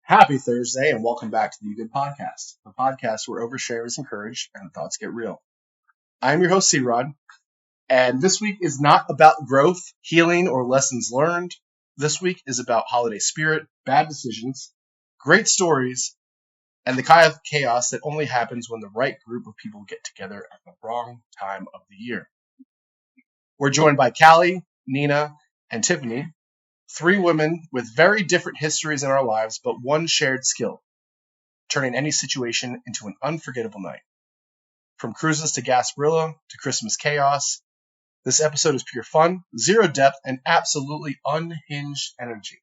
Happy Thursday and welcome back to the You Good Podcast, the podcast where overshare is encouraged and thoughts get real. I'm your host, C-Rod, and this week is not about growth, healing, or lessons learned. This week is about holiday spirit, bad decisions, great stories, and the kind of chaos that only happens when the right group of people get together at the wrong time of the year. We're joined by Calli, Nina, and Tiffany, three women with very different histories in our lives, but one shared skill: turning any situation into an unforgettable night. From cruises to Gasparilla to Christmas chaos, this episode is pure fun, zero depth, and absolutely unhinged energy.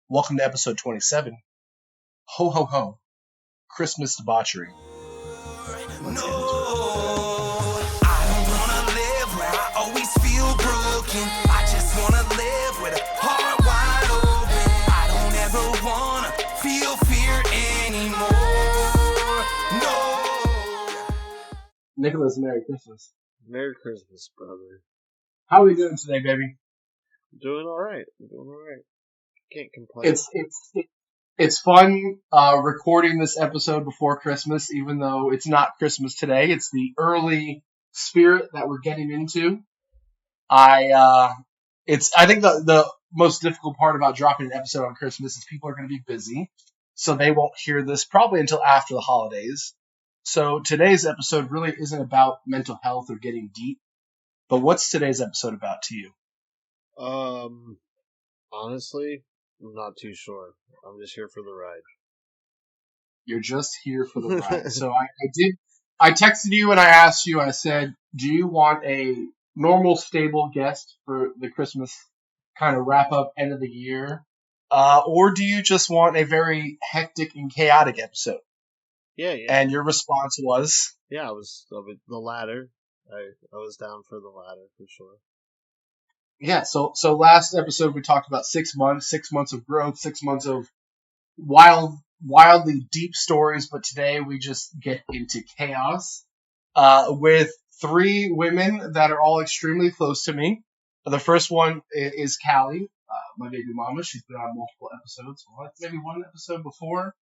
Welcome to episode 27. Ho ho ho. Christmas debauchery. Let's get into it. I don't wanna live where I always feel broken. I just wanna live with a heart wide open. I don't ever wanna feel fear anymore. No. Nicholas, Merry Christmas. Merry Christmas, brother. How are we doing today, baby? Doing all right. Can't complain. It's fun recording this episode before Christmas, even though it's not Christmas today. It's the early spirit that we're getting into. I think the most difficult part about dropping an episode on Christmas is people are going to be busy, so they won't hear this probably until after the holidays. So today's episode really isn't about mental health or getting deep. But what's today's episode about to you? Honestly, I'm not too sure. I'm just here for the ride. You're just here for the ride. So I texted you and I asked you, I said, do you want a normal, stable guest for the Christmas kind of wrap up end of the year? Or do you just want a very hectic and chaotic episode? Yeah. And your response was? Yeah, I was the latter. I was down for the latter for sure. Yeah, so last episode we talked about 6 months of growth, 6 months of wildly deep stories, but today we just get into chaos with three women that are all extremely close to me. The first one is Calli, my baby mama. She's been on multiple episodes, maybe one episode before.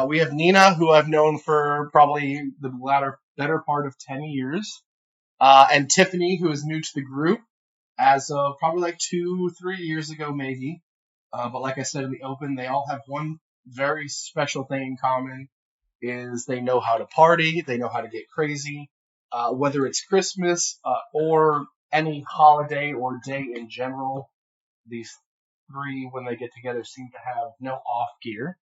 We have Nina, who I've known for probably the better part of 10 years. And Tiffany, who is new to the group as of probably like 2-3 years ago, maybe. But like I said in the open, they all have one very special thing in common, is they know how to party, they know how to get crazy, whether it's Christmas or any holiday or day in general. These three, when they get together, seem to have no off gear.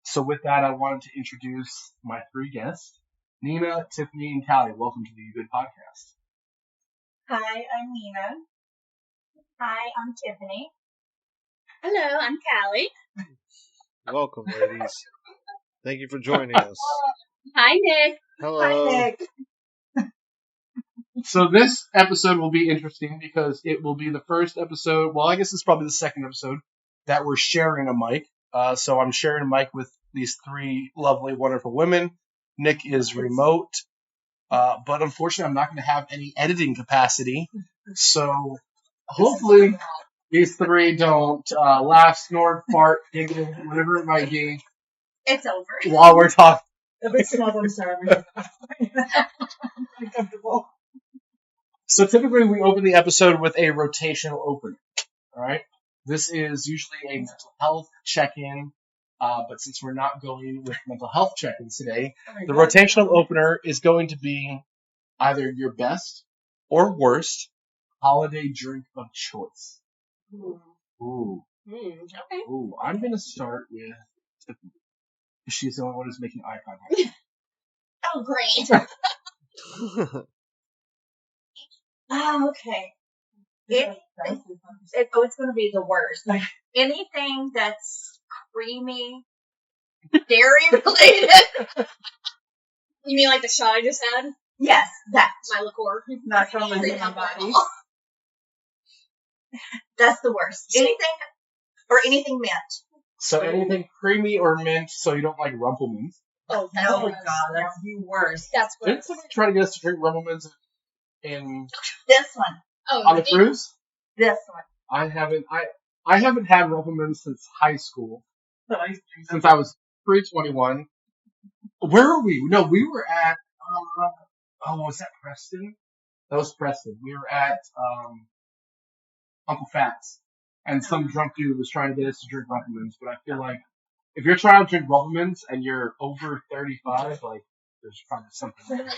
So with that, I wanted to introduce my three guests, Nina, Tiffany, and Calli. Welcome to the You Good Podcast. Hi, I'm Nina. Hi, I'm Tiffany. Hello, I'm Calli. Welcome, ladies. Thank you for joining us. Hi, Nick. Hello. Hi, Nick. So this episode will be interesting because it will be the first episode, well, I guess it's probably the second episode, that we're sharing a mic. So I'm sharing a mic with these three lovely, wonderful women. Nick is remote, but unfortunately I'm not going to have any editing capacity. So hopefully these three don't laugh, snort, fart, giggle, whatever it might be. It's over. While we're talking. A bit small, I'm sorry. Uncomfortable. So typically we open the episode with a rotational opening. All right. This is usually a mental health check-in, but since we're not going with mental health check-ins today, the rotational opener is going to be either your best or worst holiday drink of choice. Ooh. Okay. Ooh. I'm going to start with Tiffany. She's the only one who's making eye contact. Oh, great. Okay. It's going to be the worst. Anything that's creamy, dairy related. You mean like the shot I just had? Yes, that. My liqueur. Not from the human body. That's the worst. Anything mint. So anything creamy or mint, so you don't like Rumplemans. Oh, no, God, that's the worst. That's Didn't worse. somebody try to get us to drink Rumplemans in This one. Oh, on the cruise? This one. I haven't had Rumplemans since high school. since I was pre-21. Where were we? No, we were at, was that Preston? That was Preston. We were at Uncle Fat's, and some drunk dude was trying to get us to drink Rumplemans, but I feel like if you're trying to drink Rumplemans and you're over 35, like, there's probably something wrong.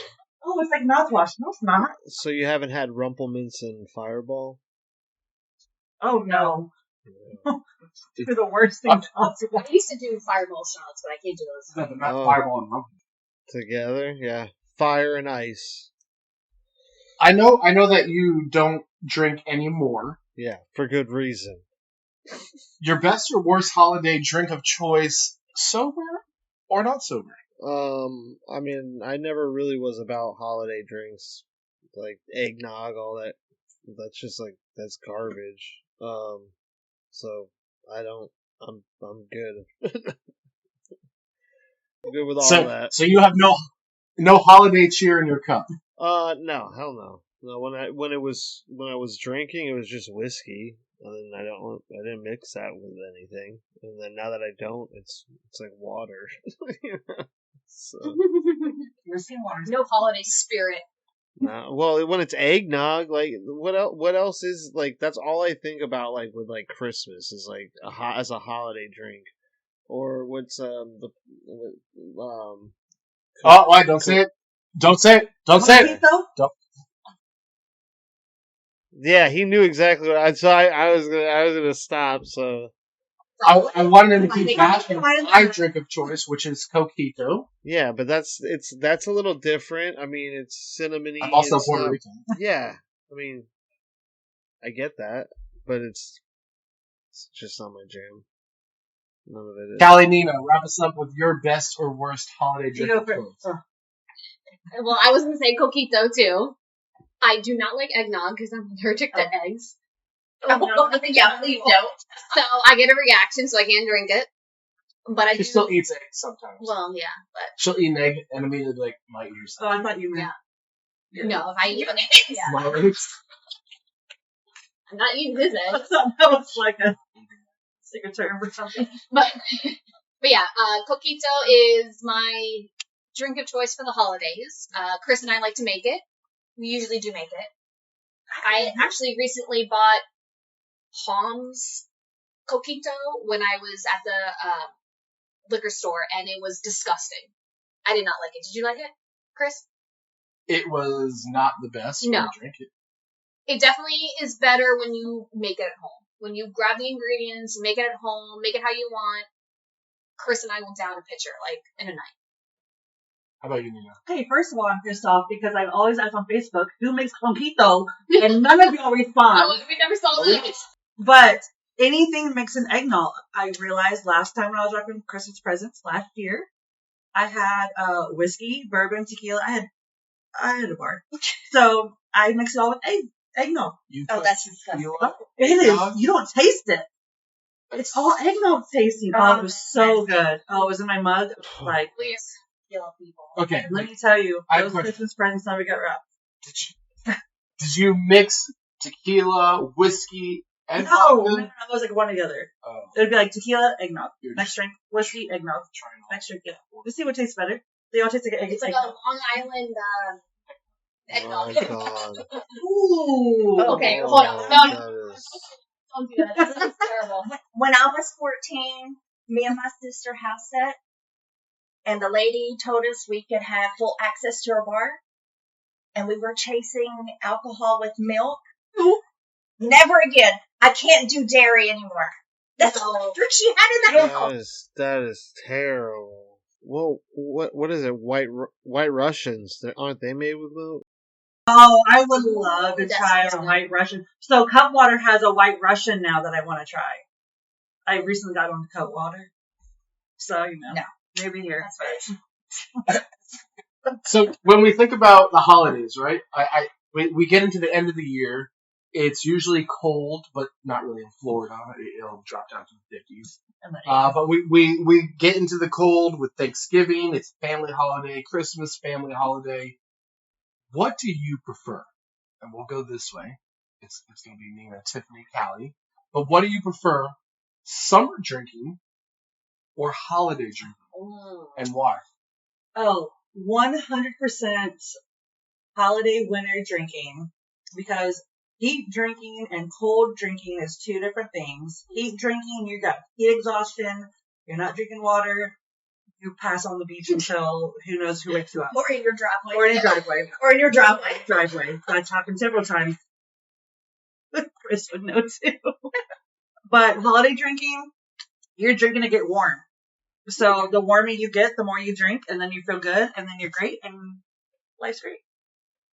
Oh, it's like mouthwash. No, it's not. So you haven't had Rumplemints and Fireball? Oh, no. Yeah. They're the worst thing possible. I used to do fireball shots, but I can't do those. No, but not Oh. Fireball and Rumplemans. Together? Yeah. Fire and ice. I know that you don't drink anymore. Yeah, for good reason. Your best or worst holiday drink of choice, sober or not sober? I mean, I never really was about holiday drinks, like eggnog, all that. That's just like, that's garbage. So I don't. I'm good. I'm good with all that. So you have no holiday cheer in your cup. No, hell no. No, when I was drinking, it was just whiskey, and then I didn't mix that with anything, and then now that I don't, it's like water. So, No holiday spirit. well, when it's eggnog, like what else is like? That's all I think about, like with like Christmas is like as a holiday drink, or what's Oh, why? Don't say it. Don't say it. Don't say it. Don't. Yeah, he knew exactly what I was gonna stop. So I wanted him to keep bashing my drink of choice, which is Coquito. yeah, but that's a little different. I mean, it's cinnamony. I'm also it's Puerto not- Rican. Yeah, I mean, I get that, but it's just not my jam. None of it is. Calli, Nina, wrap us up with your best or worst holiday You drink go of first. choice. Well, I was gonna say coquito too. I do not like eggnog because I'm allergic to eggs. Oh, no. Yeah, please don't. So I get a reaction, so I can't drink it. But I She do. still eats eggs sometimes. Well, yeah, but She'll eat an egg and immediately be like, my ears. Oh, I thought you meant. no, if I eat an egg, yeah, My ears. I'm not eating this egg. That was like a secret term or something. But yeah, coquito is my drink of choice for the holidays. Chris and I like to make it. We usually do make it. I actually recently bought Palm's coquito when I was at the liquor store, and it was disgusting. I did not like it. Did you like it, Chris? It was not the best. No. When I drink it. It definitely is better when you make it at home. When you grab the ingredients, make it at home, make it how you want. Chris and I will down a pitcher, like, in a night. How about you, Nina? Okay, first of all, I'm pissed off because I've always asked on Facebook who makes conquito, and none of y'all respond. Oh, we never saw that. But anything mixed in eggnog, I realized last time when I was wrapping Christmas presents last year, I had whiskey, bourbon, tequila. I had a bar, so I mixed it all with eggnog. You Oh, put that's disgusting. tequila, It is. eggnog? You don't taste it. It's all eggnog tasting. Oh, it was so good. Oh, it was in my mug. It was like, Please. Kill people. Okay. let me tell you, I have those a question. Christmas presents never get wrapped. Did you mix tequila, whiskey, and No, vodka? it was like one or the other. Oh, It'd be like tequila, eggnog. You're Next just drink, whiskey, eggnog. trying all. Next drink, yeah. Let's see what tastes better. They all taste like It's like a Long Island eggnog. My God. Ooh. Okay, Oh, hold on. No, that is- don't do that. That's terrible. When I was 14, me and my sister house set, and the lady told us we could have full access to her bar, and we were chasing alcohol with milk. Never again. I can't do dairy anymore. That's all the drink she had in the house. That is terrible. Well, what is it? White Russians? Aren't they made with milk? Oh, I would love to That try sounds a good. White Russian. So Cutwater has a White Russian now that I want to try. I recently got on Cutwater. So, No. maybe here. So when we think about the holidays, right? We get into the end of the year. It's usually cold, but not really in Florida. It'll drop down to the 50s. But we get into the cold with Thanksgiving. It's family holiday, Christmas family holiday. What do you prefer? And we'll go this way. It's going to be Nina, Tiffany, Calli. But what do you prefer? Summer drinking or holiday drinking, Mm. and why? Oh, 100% holiday winter drinking, because heat drinking and cold drinking is two different things. Heat drinking, you got heat exhaustion, you're not drinking water, you pass on the beach until who knows who wakes you up. Or in your driveway. Or in your driveway. Or in your driveway. Driveway. That's happened several times. Chris would know too. But holiday drinking, you're drinking to get warm. So the warmer you get, the more you drink, and then you feel good, and then you're great, and life's great.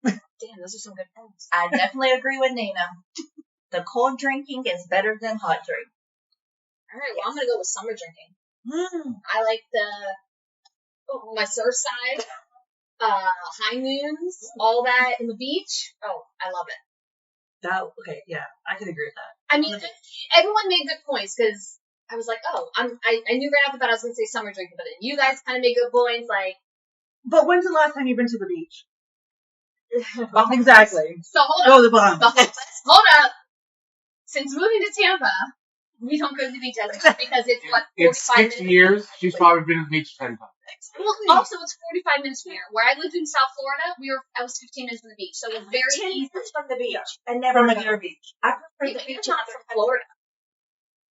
Damn, those are some good points. I definitely agree with Nina. The cold drinking is better than hot drink. All right, well, I'm gonna go with summer drinking. I like my Surfside, high noons, all that in the beach. Oh, I love it. Okay, yeah, I can agree with that. I mean, everyone made good points because I was like, oh, I knew right off the bat I was gonna say summer drinking, but then you guys kind of made good points, like. But when's the last time you've been to the beach? Exactly. So hold Oh, up. the Bahamas. Hold up. Since moving to Tampa, we don't go to the beach as much because it's what 45 In 6 minutes. years, she's probably been to the beach 10 times. Well, also it's 45 minutes from here. Where I lived in South Florida, I was 15 minutes from the beach, so it was very 10 easy. minutes from the beach. And never From go. McNair Beach. I prefer Yeah, the but beach. you're not from Florida.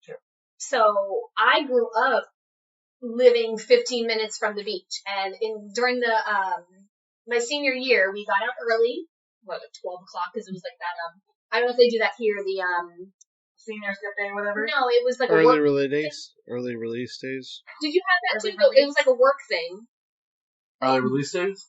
Sure. So I grew up living 15 minutes from the beach, and during the my senior year, we got out early, at 12 o'clock, because it was like that. I don't know if they do that here. The Senior skip day, whatever. no, it was like a Early work. release days. Did you have that Early too? It was like a work thing. Early release days?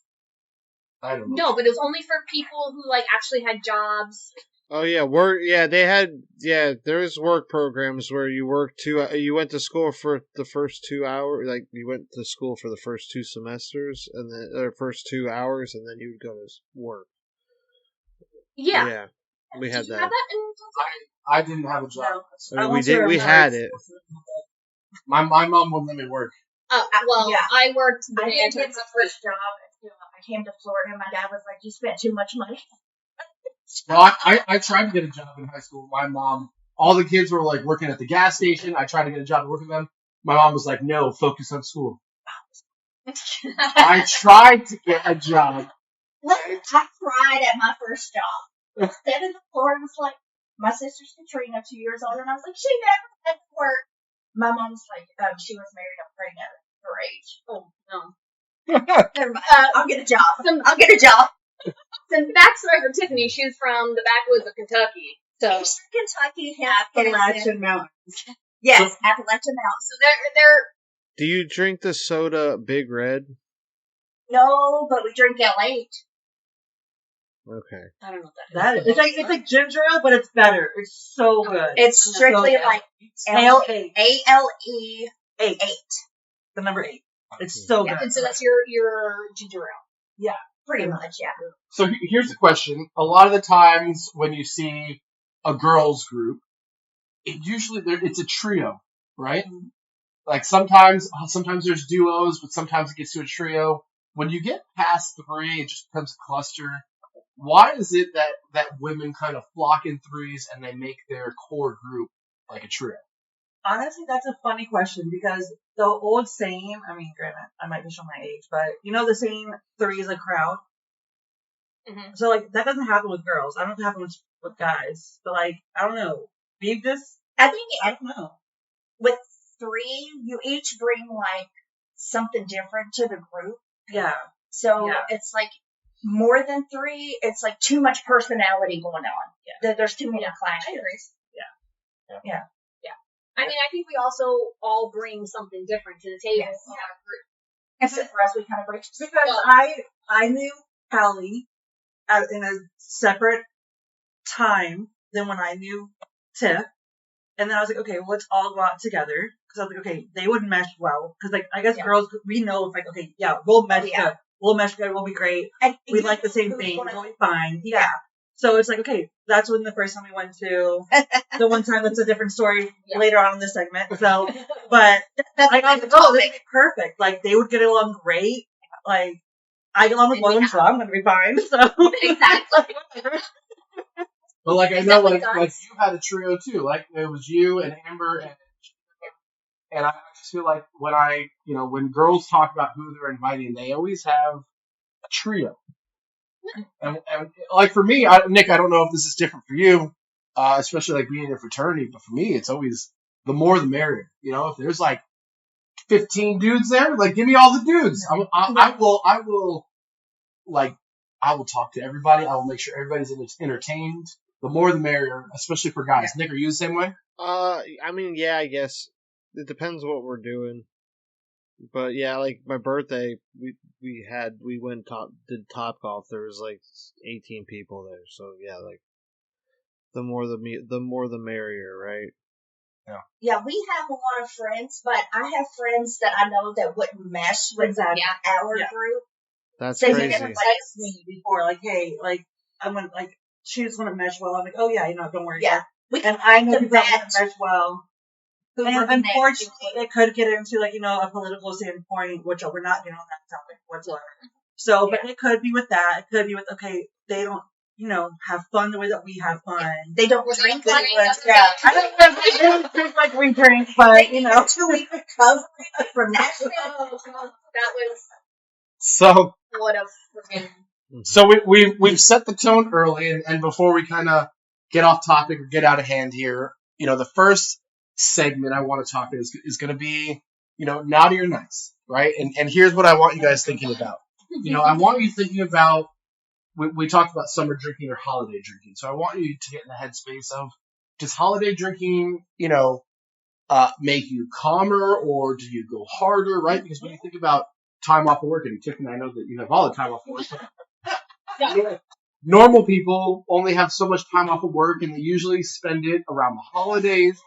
I don't know. No, but it was only for people who like actually had jobs. Oh yeah, work. Yeah, they had. Yeah, there's work programs where you work you went to school for the first 2 hours. Like you went to school for the first 2 semesters, and then or first 2 hours, and then you would go to work. Yeah. Yeah, we had Did you that. have that in I didn't have a job. I mean, we had it. My mom wouldn't let me work. Oh, well, Yeah. I worked the I day didn't I get turned my 16. first job until I came to Florida. My dad was like, "You spent too much money." Well, I tried to get a job in high school. My mom, all the kids were like working at the gas station. I tried to get a job to work with them. My mom was like, "No, focus on school." I tried to get a job. I cried at my first job. Instead of the Florida was like, my sister's Katrina, 2 years older, and I was like, she never had to work. My mom's like, she was married up pregnant at her age. Oh, no. Never mind. I'll get a job. I'll get a job. Some backstory for Tiffany, she's from the backwoods of Kentucky. So Kentucky, Appalachian Mountains. Yes, Appalachian Mountains. So they're Do you drink the soda Big Red? No, but we drink L8. Okay. I don't know what that is. It's like ginger ale, but it's better. It's so good. It's strictly So like Ale8. ALE 8. The number 8. It's so Yeah, good. and so that's your ginger ale. Pretty much, yeah. So here's the question. A lot of the times when you see a girls group, it's a trio, right? Like sometimes there's duos, but sometimes it gets to a trio. When you get past 3, it just becomes a cluster. Why is it that women kind of flock in threes and they make their core group like a trio? Honestly, that's a funny question because the old saying, I mean, granted, I might be showing my age, but you know the saying, 3 is a crowd? Mm-hmm. So, like, that doesn't happen with girls. I don't know if it happens with guys. But, like, I don't know. I don't know. With 3, you each bring like something different to the group. Yeah. So Yeah. it's like more than 3. It's like too much personality going on. Yeah. There's too many clashes. I mean, I think we also all bring something different to the table. Yes. in our group. Except for us, we kind of break. Because Well- I knew Calli in a separate time than when I knew Tiff. And then I was like, okay, well, let's all go out together. Because I was like, okay, they would mesh well. Because, like, I guess Yeah. girls, we know, it's like, okay, yeah, we'll mesh Yeah. good. We'll mesh good. We'll be great. And We you like the same who's thing. gonna- We'll be fine. Yeah. So it's like, okay, that's when the first time we went to the one time that's a different story Yeah. later on in this segment. So, but That's like, I was like, oh, this is perfect. Like, they would get along great. Like, I get along with And we one, so I'm going to be fine. So, Exactly. But like I Is know, that what like guys- you had a trio too. Like it was you and Amber and And I just feel like when girls talk about who they're inviting, they always have a trio. And like for me, Nick, I don't know if this is different for you, especially like being in a fraternity, but for me, it's always the more the merrier. If there's like 15 dudes there, like give me all the dudes. I will talk to everybody. I will make sure everybody's entertained. The more the merrier, especially for guys. Nick, are you the same way? I mean, yeah, I guess it depends what we're doing. But yeah, like my birthday, we did Top Golf. There was like 18 people there, so yeah, like the more the merrier, right? Yeah, we have a lot of friends, but I have friends that I know that wouldn't mesh with our group. That's They crazy. never texted me before, like, hey, like I'm gonna like she just want to mesh well. I'm like, oh yeah, don't worry. Yeah, we and I know the people that want to mesh well. who And were unfortunately, it could get into like a political standpoint, which we're not getting on that topic whatsoever. So, but it could be with that. It could be with they don't have fun the way that we have fun. They don't drink like I don't drink like we drink, but 2-week recovery from Nashville. That was So what a freaking. So we've set the tone early, and before we kind of get off topic or get out of hand here, the first segment I want to talk is going to be, naughty or nice, right? And here's what I want you guys thinking about. I want you thinking about, we talked about summer drinking or holiday drinking, so I want you to get in the headspace of, does holiday drinking, make you calmer, or do you go harder, right? Because when you think about time off of work, and Tiffany, I know that you have all the time off of work, but normal people only have so much time off of work, and they usually spend it around the holidays.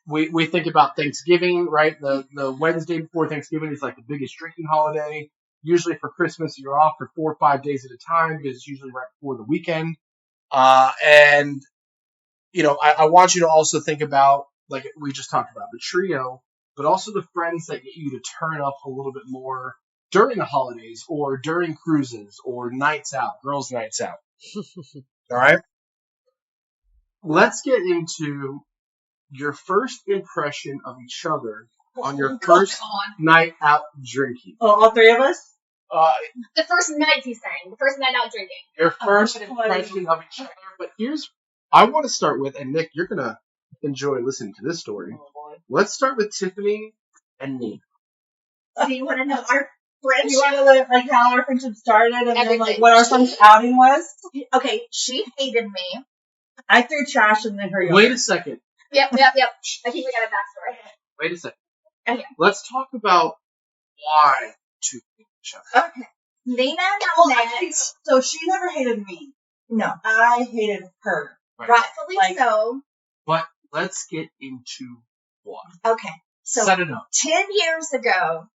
We think about Thanksgiving, right? The Wednesday before Thanksgiving is like the biggest drinking holiday. Usually for Christmas, you're off for 4 or 5 days at a time because it's usually right before the weekend. And I want you to also think about, like we just talked about, the trio, but also the friends that get you to turn up a little bit more during the holidays or during cruises or nights out, girls' nights out. All right? Let's get into your first impression of each other on your first night out drinking. Oh, all three of us? The first night he's saying. The first night out drinking. Your first impression of each other. But I want to start with, and Nick, you're going to enjoy listening to this story. Let's start with Tiffany and me. So you want to know our friendship? You want to know how our friendship started and Everything. then what our first outing was? Okay, she hated me. I threw trash in her yard. Wait a second. Yep. I think we got a backstory. Wait a second. Okay. Let's talk about why two hate each other. Okay. Nina met. So she never hated me. No. I hated her. Right. Rightfully so. But let's get into why. Okay. So Set it up. 10 years ago,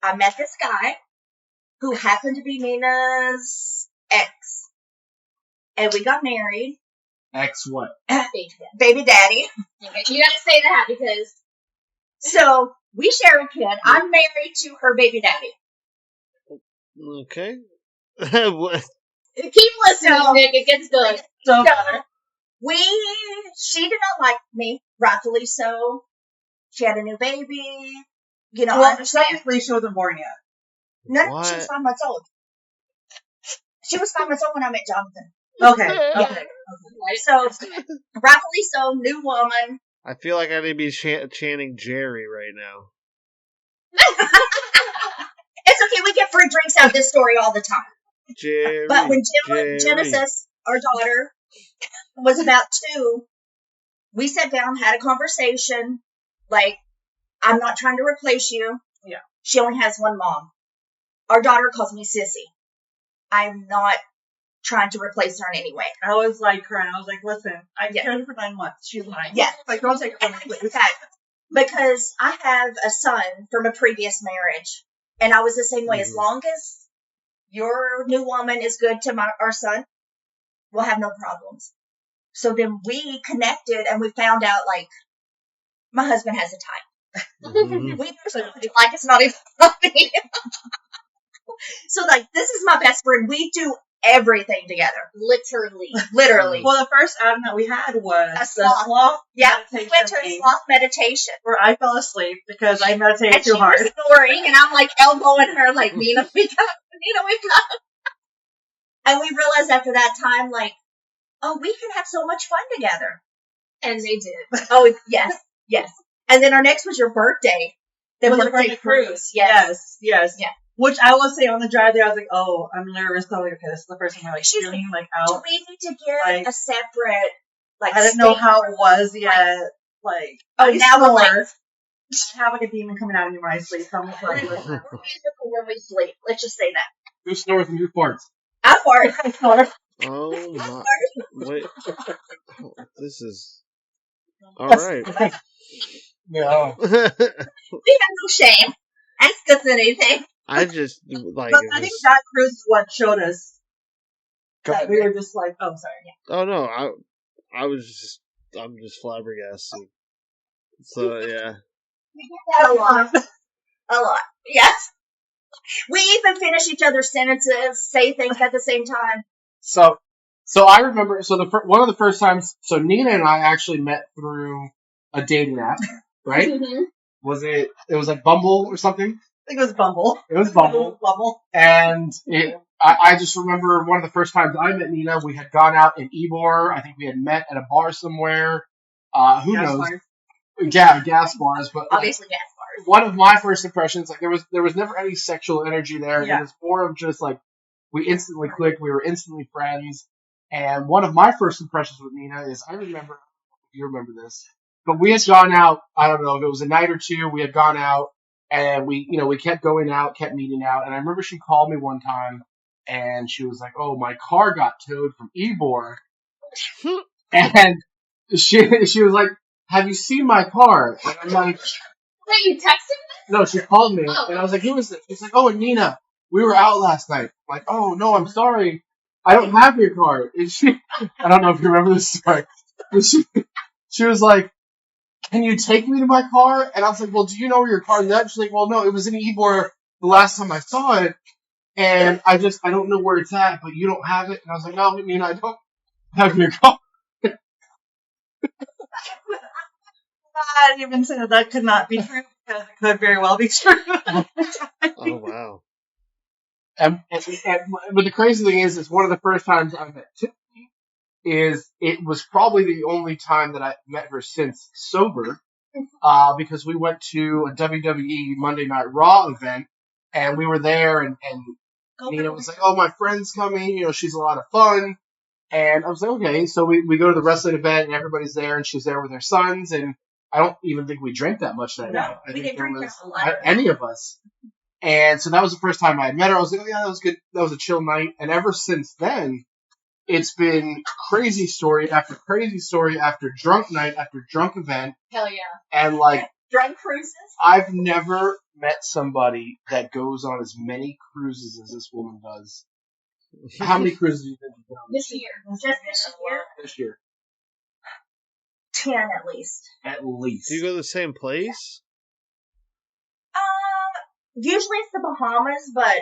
I met this guy who happened to be Nina's ex. And we got married. Ex what? Baby daddy. Okay. You gotta say that because. So we share a kid. I'm married to her baby daddy. Okay. What? Keep listening, Nick. It gets good. So she did not like me, rightfully so. She had a new baby. I understand. Technically, she wasn't born yet. No, she was 5 months old. She was 5 months old when I met Jonathan. Okay. So, rightfully so, new woman. I feel like I need to be chanting Jerry right now. It's okay, we get free drinks out of this story all the time. Jerry. But when Jerry. Genesis, our daughter, was about 2, we sat down, had a conversation. Like, I'm not trying to replace you. Yeah. She only has one mom. Our daughter calls me Sissy. I'm not trying to replace her in any way. I was like her, and I was like, listen, I cared her for 9 months. She's lying. Yeah. Like, don't take her. In fact, because I have a son from a previous marriage, and I was the same way. As long as your new woman is good to our son, we'll have no problems. So then we connected, and we found out, like, my husband has a type. Mhm. We like it's not even funny. So, like, this is my best friend. We do everything together. Literally. Literally. Well, the first outing that we had was A the sloth. sloth Yeah, we meditation went to a thing, sloth meditation. where I fell asleep because I meditated And she too hard. was snoring, and I'm like elbowing her, like, Nina, wake up. Nina, wake up. And we realized after that time, like, oh, we can have so much fun together. And they did. Oh, yes, yes. And then our next was your birthday. The Was birthday cruise. Yes. Yes. Yeah. Which I will say on the drive there, I was like, oh, I'm nervous. I'm like, okay, this is the first time I'm like She's feeling like Do out. we need to get Like, a separate, like, I didn't know state how it room? was yet. Like, Oh, I now we're like, I have like a demon coming out of me when I sleep. So I'm just we're like, musical when we sleep. Let's just say that. Who snores and who farts? I fart. I fart. Oh my! Wait, this is all right. No. We have no shame. Ask us anything. I just like. but I think Just, that cruise is what showed us that we were just like, oh, sorry. oh no! I'm just flabbergasted. So yeah. We get that a lot. A lot. Yes. We even finish each other's sentences, say things at the same time. So I remember. So one of the first times. So Nina and I actually met through a dating app, right? Mhm. Was it? It was like Bumble or something. I think it was Bumble. It was Bumble. Bumble. And I just remember one of the first times I met Nina, we had gone out in Ybor. I think we had met at a bar somewhere. Who Gas knows? bars. Yeah, gas bars. But like, Obviously, gas bars. one of my first impressions, like there was never any sexual energy there. Yeah. It was more of just like we instantly clicked. We were instantly friends. And one of my first impressions with Nina is I remember, if you remember this, but we had gone out. I don't know if it was a night or two. We had gone out. And we kept going out, kept meeting out. And I remember she called me one time and she was like, oh, my car got towed from Ybor. And she was like, have you seen my car? And I'm like, Wait, you texted me? no, she called me. Oh. And I was like, who is it? She's like, oh, Nina, we were out last night. I'm like, oh, no, I'm sorry. I don't have your car. And I don't know if you remember this story. But she was like, can you take me to my car? And I was like, well, do you know where your car is at? She's like, well, no, it was in Ybor the last time I saw it. And I don't know where it's at, but you don't have it. And I was like, no, Nina, I don't have your car. I didn't even say that could not be true because it could very well be true. Oh wow. But the crazy thing is one of the first times I met Tiffany. It was probably the only time that I met her since sober, because we went to a WWE Monday Night Raw event, and we were there, and Nina was like, oh, my friend's coming, she's a lot of fun, and I was like, okay, so we go to the wrestling event, and everybody's there, and she's there with her sons, and I don't even think we drank that much that night. I we think didn't there drink was a lot. any of us. And so that was the first time I had met her. I was like, oh, yeah, that was good. That was a chill night. And ever since then, it's been crazy story after drunk night after drunk event. Hell yeah. And like, Drunk cruises? I've never met somebody that goes on as many cruises as this woman does. How many cruises do you think you've been on This year. Just this year? this year? 10 at least. At least. Do you go to the same place? Usually it's the Bahamas, but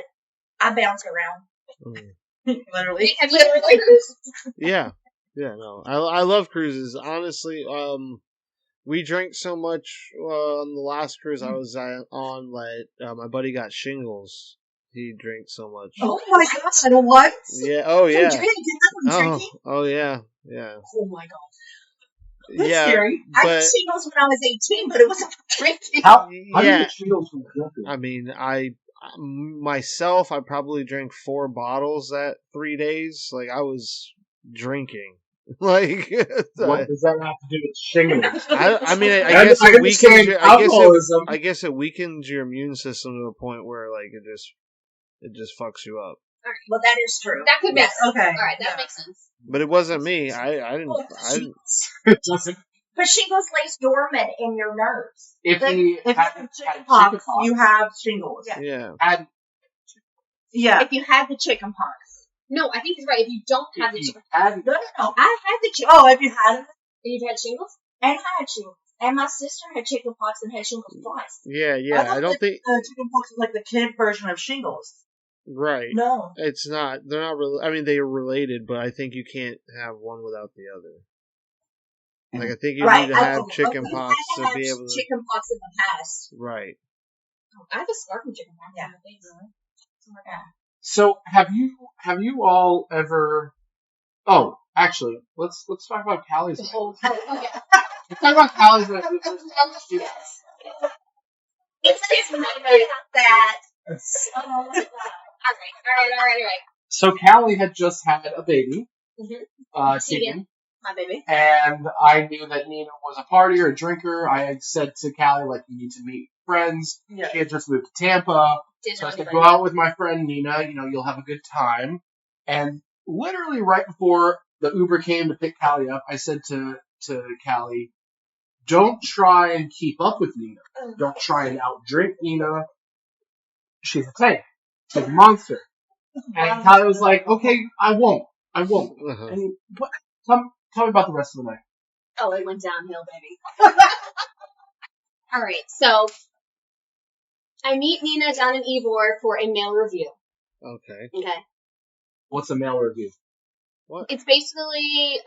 I bounce around. Literally. Have you ever been cruise? Yeah. Yeah, no. I love cruises. Honestly, we drank so much on the last cruise I was on, like, my buddy got shingles. He drank so much. Oh my gosh, what? Yeah, oh yeah. You did that from drinking? Oh yeah, yeah. Oh my god. That's Yeah, scary. I but had shingles when I was 18, but it wasn't from drinking. How do you yeah, get shingles from drinking? I mean, myself, I probably drank 4 bottles that 3 days. Like, I was drinking. Like, What does that have to do with shingles? I mean, I I guess it weakens understand your, alcoholism. I guess it weakens your immune system to the point where, like, it just fucks you up. Well, that is true. That could make sense. Okay. Alright, that Yeah. makes sense. But it wasn't me. I didn't. It doesn't. But shingles lays dormant in your nerves. If Like, you if you had have chickenpox, chickenpox, you have shingles. Yeah. Yeah. had Yeah. If you had the chicken pox. No, I think he's right. If you don't have the chicken had No. I had the chicken Oh, if you had it? you've had shingles? and I had shingles. And my sister had chicken pox and had shingles twice. Yeah. I don't think. Chickenpox is like the kid version of shingles. Right. No. It's not. They're not. I mean, they are related, but I think you can't have one without the other. Like, I think you Right, need to have I chicken had pox to to have be able to. chicken pox in the past. Right. I have a scar from chicken pox. Yeah. on my face. Yeah. So have you all ever? Oh, actually, let's talk about Calli's. The whole yeah. Let's talk about Calli's. Yes. It's not about that. All right. So Calli had just had a baby, Mhm. Tegan, My baby. and I knew that Nina was a partier, a drinker. I had said to Calli, like, you need to meet friends. Yeah. She had just moved to Tampa, Didn't so know I said, anybody. go out with my friend Nina. You'll have a good time. And literally right before the Uber came to pick Calli up, I said to Calli, don't try and keep up with Nina. Don't try and outdrink Nina. She's a tank. She's a monster. And Calli was like, okay, I won't. Uh-huh. And what? Tell me about the rest of the night. Oh, it went downhill, baby. All right, so I meet Nina down in Ybor for a male review. Okay. Okay, What's a male review? it's basically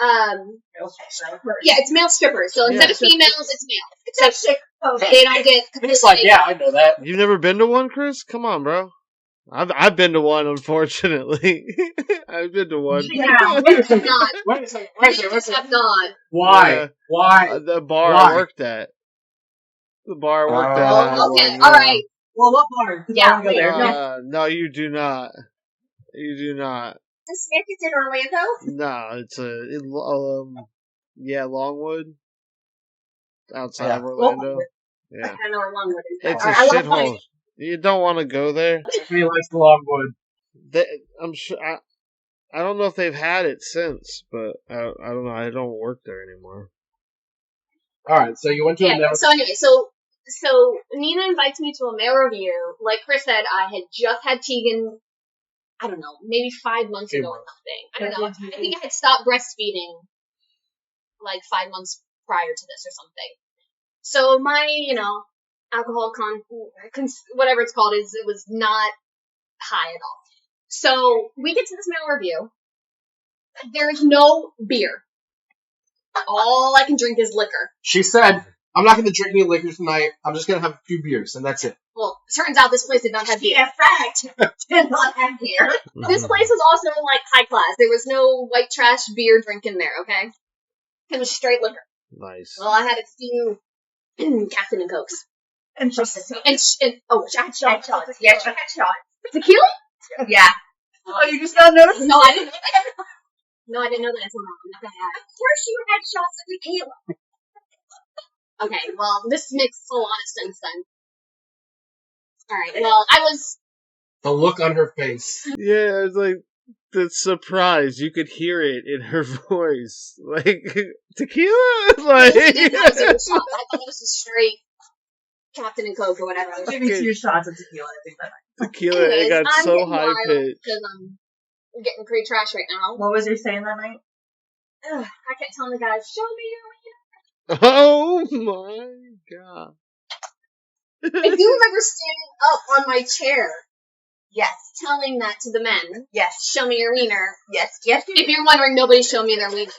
Yeah. it's male strippers. So instead Yeah. of females, it's male. Except they don't get. It's like, yeah, I know that. You've never been to one, Chris? Come on, bro. I've been to one, unfortunately. I've been to one. Yeah. Wait a second. Not. Wait a second. Have not. Why? Yeah. Why? The bar Why? I worked at. The bar I worked at. Oh, had Okay, one, all right. Well, what bar? 'Cause Yeah, I want to go there. No, you do not. You do not. This Nick is in Orlando. No, it's Longwood, outside Yeah. of Orlando. Yeah, I know where Longwood is. it's All a right, I love shithole. Longwood. You don't want to go there. Tiffany likes the Longwood. I'm sure. I don't know if they've had it since, but I don't know. I don't work there anymore. All right, so you went to a Yeah. male. So anyway, so Nina invites me to a male review. Like Chris said, I had just had Tegan. I don't know, maybe 5 months ago or something. I don't know. I think I had stopped breastfeeding like 5 months prior to this or something. So my, alcohol whatever it's called it was not high at all. So we get to this male review. There's no beer. All I can drink is liquor. She said, I'm not going to drink any liquor tonight. I'm just going to have a few beers, and that's it. Well, it turns out this place did not have beer. In fact, did not have beer. This place was also like high class. There was no white trash beer drink in there, okay? It was straight liquor. Nice. Well, I had a few Captain and Cokes. And just I had shots. Yes, you had shots. Tequila? Yeah. Oh, you just got noticed? No, I didn't know that. No, I didn't know that until now. I'm not gonna have it. Of course you had shots of tequila. Okay, well, this makes a lot of sense then. Alright, well, I was... The look on her face. Yeah, it's like the surprise. You could hear it in her voice. Like, tequila? Like, I didn't know it was even shots. I thought it was just straight Captain and Coke or whatever. Give me 2 shots of tequila. I think that. tequila, it Anyways, got I'm so getting high wild pitched. because I'm getting pretty trash right now. What was your saying that night? Ugh, I kept telling the guys, show me your Oh my god. I do remember standing up on my chair Yes. telling that to the men. Yes. Show me your wiener. Yes. Yes. If you're wondering, nobody showed me their wiener.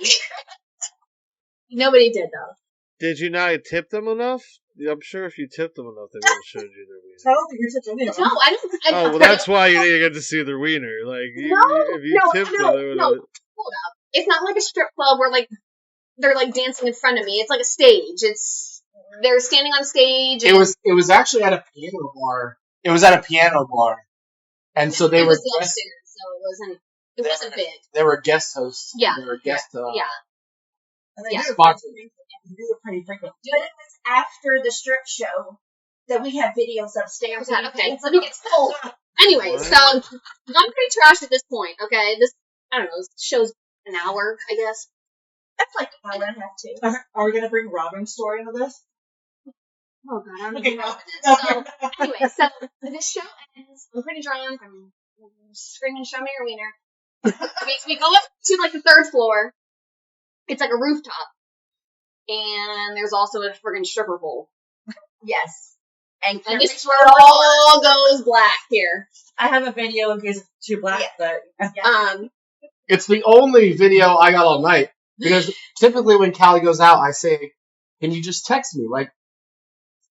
Nobody did, though. Did you not tip them enough? I'm sure if you tipped them enough, they would have showed you their wiener. Tell you're such a No, I don't. Oh, well, that's why you didn't get to see their wiener. Like, if you tipped them, they would have. Hold up. It's not like a strip club where, they're, dancing in front of me. It's like a stage. They're standing on stage. It was actually at a piano bar. It was at a piano bar. And so they it were was upstairs, so it wasn't big. they were guest hosts. Yeah. They were guest Yeah. And they Yeah. do it Sponsored. They do it pretty frequently. But it was after the strip show that we have videos upstairs. Okay, let me get full. Anyway, What? so I'm pretty trash at this point, okay? I don't know, this show's an hour, I guess. That's like an hour and a half too. Are we gonna bring Robin's story into this? Oh god, I don't Okay, even know no. what it is. So, anyway, so this show ends, I'm pretty drunk, I'm screaming, show me your wiener. we go up to, the 3rd floor. It's like a rooftop. And there's also a friggin' stripper pole. Yes. And And this is where it all goes black here. I have a video in case it's too black, but It's the only video I got all night. Because typically when Calli goes out, I say, can you just text me? Like,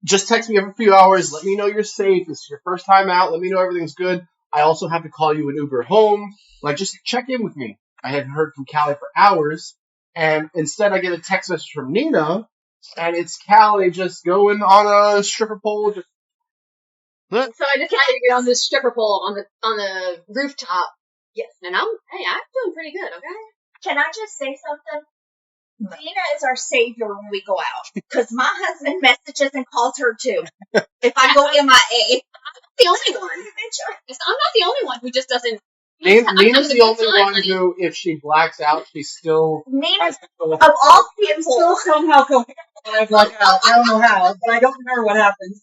just text me every few hours. Let me know you're safe. This is your first time out. Let me know everything's good. I also have to call you an Uber home. Like, just check in with me. I hadn't heard from Calli for hours. And instead I get a text message from Nina. And it's Calli just going on a stripper pole. So I decided to get on this stripper pole on the rooftop. Yes. And I'm doing pretty good, okay? Can I just say something? Nina is our savior when we go out. Because my husband messages and calls her too. If I go MIA. The only one. I'm not the only one who just doesn't. Nina's the only one who, if she blacks out, she's still... Nina, of all people, still somehow coherent when I black out. I don't know how, but I don't remember what happens.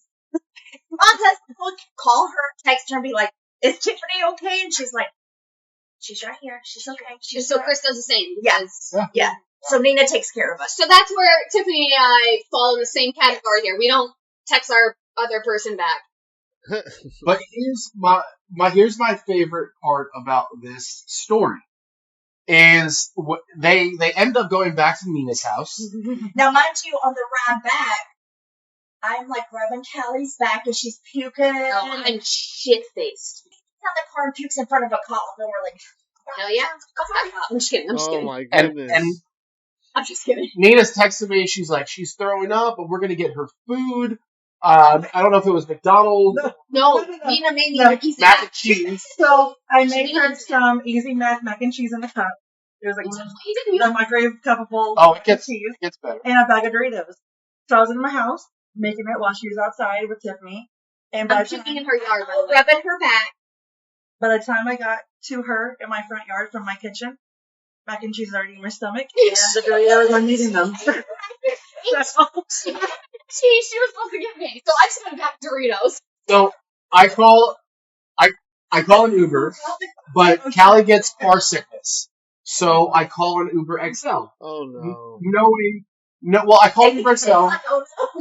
my husband will call her, text her, and be like, is Tiffany okay? And she's like, she's right here. She's okay. She's So right. Chris does the same. Yes. Yeah. So Nina takes care of us. So that's where Tiffany and I fall in the same category here. We don't text our other person back. But here's my favorite part about this story is they end up going back to Nina's house. Now, mind you, on the ride back, I'm like rubbing Calli's back and she's puking. Oh, I'm shit faced. She's on the car and pukes in front of a cop, and we're like, Hell yeah! I'm just kidding. I'm just kidding. my goodness. And I'm just kidding. Nina's texting me. She's like, she's throwing up, but we're gonna get her food. I don't know if it was McDonald's, No, Nina made me easy. mac and cheese. So I made her some easy mac and cheese in the cup. It was like the microwave cup full Oh, it of cheese gets better. and a bag of Doritos. So I was in my house making it while she was outside with Tiffany. And by I'm the time, puking in her yard, by the way. rubbing her back. by the time I got to her in my front yard from my kitchen, mac and cheese is already in my stomach. Yes. And the Doritos, I'm eating them. She was supposed to get me, so I just went back Doritos. So I call an Uber, but Calli gets car sickness. So I call an Uber XL. Oh no. I call an Uber XL.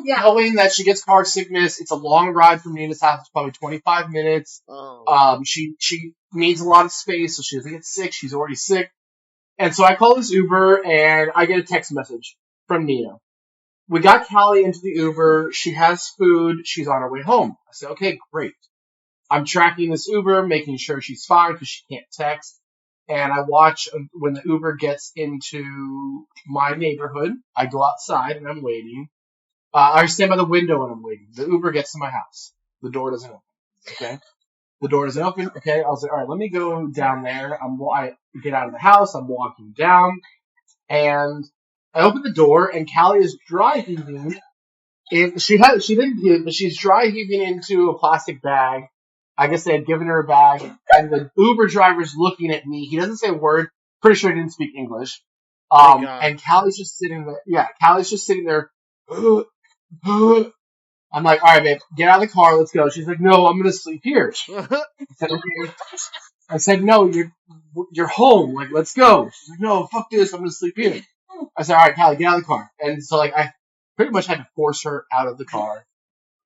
Yeah. Knowing that she gets car sickness. It's a long ride from Nina's house. It's probably 25 minutes. Oh. She needs a lot of space, so she doesn't get sick. She's already sick. And so I call this Uber, and I get a text message from Nina. We got Calli into the Uber. She has food. She's on her way home. I said, okay, great. I'm tracking this Uber, making sure she's fine because she can't text. And I watch when the Uber gets into my neighborhood. I go outside and I'm waiting. I stand by the window and I'm waiting. The Uber gets to my house. The door doesn't open. Okay? The door doesn't open. Okay? I was like, all right, let me go down there. I get out of the house. I'm walking down. And I open the door and Calli is dry heaving. She didn't puke, but she's dry heaving into a plastic bag. I guess they had given her a bag. And the Uber driver's looking at me. He doesn't say a word. Pretty sure he didn't speak English. And Calli's just sitting there. Yeah, Calli's just sitting there. I'm like, all right, babe, get out of the car, let's go. She's like, no, I'm gonna sleep here. I said, no, you're home. Like, let's go. She's like, no, fuck this, I'm gonna sleep here. I said, all right, Calli, get out of the car. And so, like, I pretty much had to force her out of the car.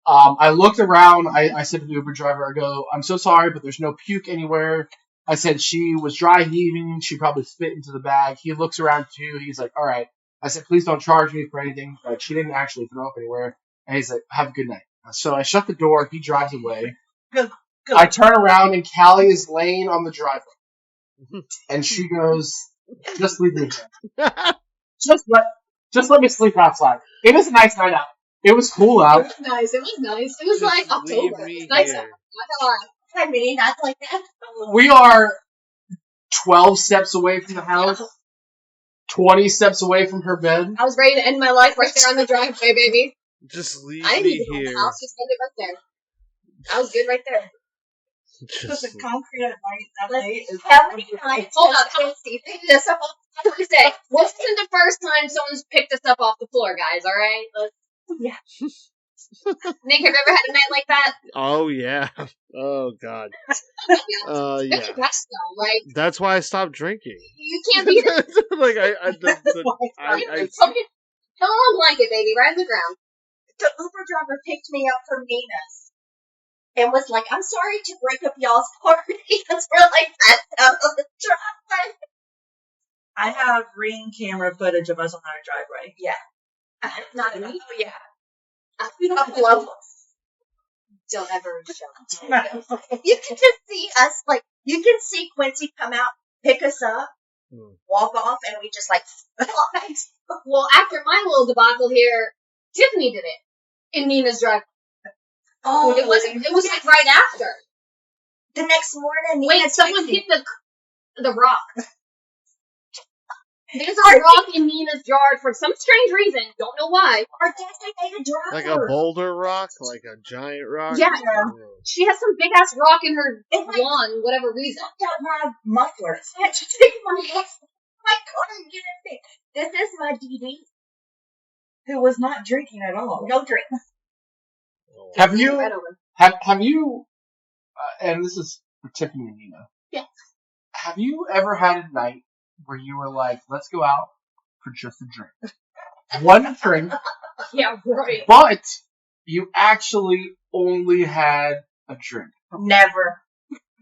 I looked around. I said to the Uber driver, I go, I'm so sorry, but there's no puke anywhere. I said she was dry heaving. She probably spit into the bag. He looks around too. He's like, all right. I said, please don't charge me for anything. Like, she didn't actually throw up anywhere. And he's like, have a good night. So I shut the door. He drives away. Good. I turn around and Calli is laying on the driveway. And she goes, just leave me here. Just let me sleep outside. It was a nice night out. It was cool out. It was nice. It was Just like October. leave me It's nice here. out. Not gonna lie. I mean, that's like that. We are 12 steps away from the house. 20 steps away from her bed. I was ready to end my life right there on the driveway, baby. Just leave I didn't me even go in here. the house. Just end it right there. I was good right there. Because the concrete at night, that night is How many times? Hold on. Pick this up off the floor. Say, this isn't the first time someone's picked us up off the floor, guys, alright? Yeah. Nick, have you ever had a night like that? Oh yeah. Oh god. That's Yeah. your best though, like, That's why I stopped drinking. you can't beat it. Like I Come on, blanket, baby, right on the ground. The Uber driver picked me up from Nina's and was like, I'm sorry to break up y'all's party. Because we're like, that's out of the driveway. I have ring camera footage of us on our driveway. Yeah. Not me. Oh, yeah. We don't Couple of them. Don't ever show. You can just see us, like, you can see Quincy come out, pick us up, walk off, and we just, like, fall back. Well, after my little debacle here, Tiffany did it in Nina's driveway. Oh, It was like right after. The next morning, Nina Wait, someone texted me. hit the rock. There's a rock in Nina's yard for some strange reason. Don't know why. Our designated driver. Like a boulder rock? Like a giant rock? Yeah. She has some big ass rock in her And, like, lawn, whatever reason. Sucked out my muffler. So I had to take my car and get it fixed. This is my DD. Who was not drinking at all. No drink. Have you, Right over. have you, and this is for Tiffany and Nina. Yes. Have you ever had a night where you were like, let's go out for just a drink? One drink, Yeah, right. but you actually only had a drink. Never.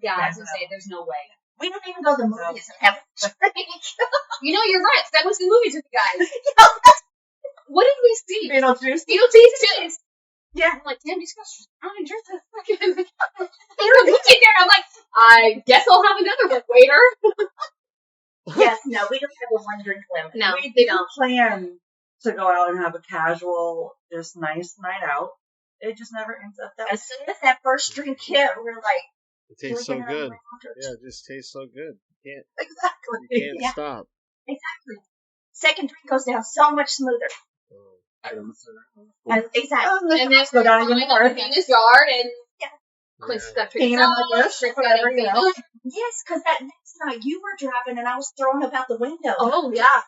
Yeah, I was gonna say, there's no way. We don't even go to the movies and have a drink. You know, you're right. 'Cause I went to the movies with you guys. What did we see? Beetlejuice. Beetlejuice. Yeah. I'm like, damn, these guys are trying to drink this fucking. They were looking there. I'm like, I guess I'll have another one, waiter. Yes, no, we don't have a one drink limit. No, We they do don't. plan to go out and have a casual, just nice night out. It just never ends up that way. As soon as that first drink hit, we're like, It can we tastes so get another good. round? Yeah, it just tastes so good. You Exactly. can't Yeah, stop. exactly. Second drink goes down so much smoother. Exactly. And then go down we're even going more. up in his yard, and Yeah. Quincy's got Peeing drinks on my bush, Chris got whatever, everything you know. else. Yes, because that next night you were driving and I was throwing up out the window. Oh, yeah.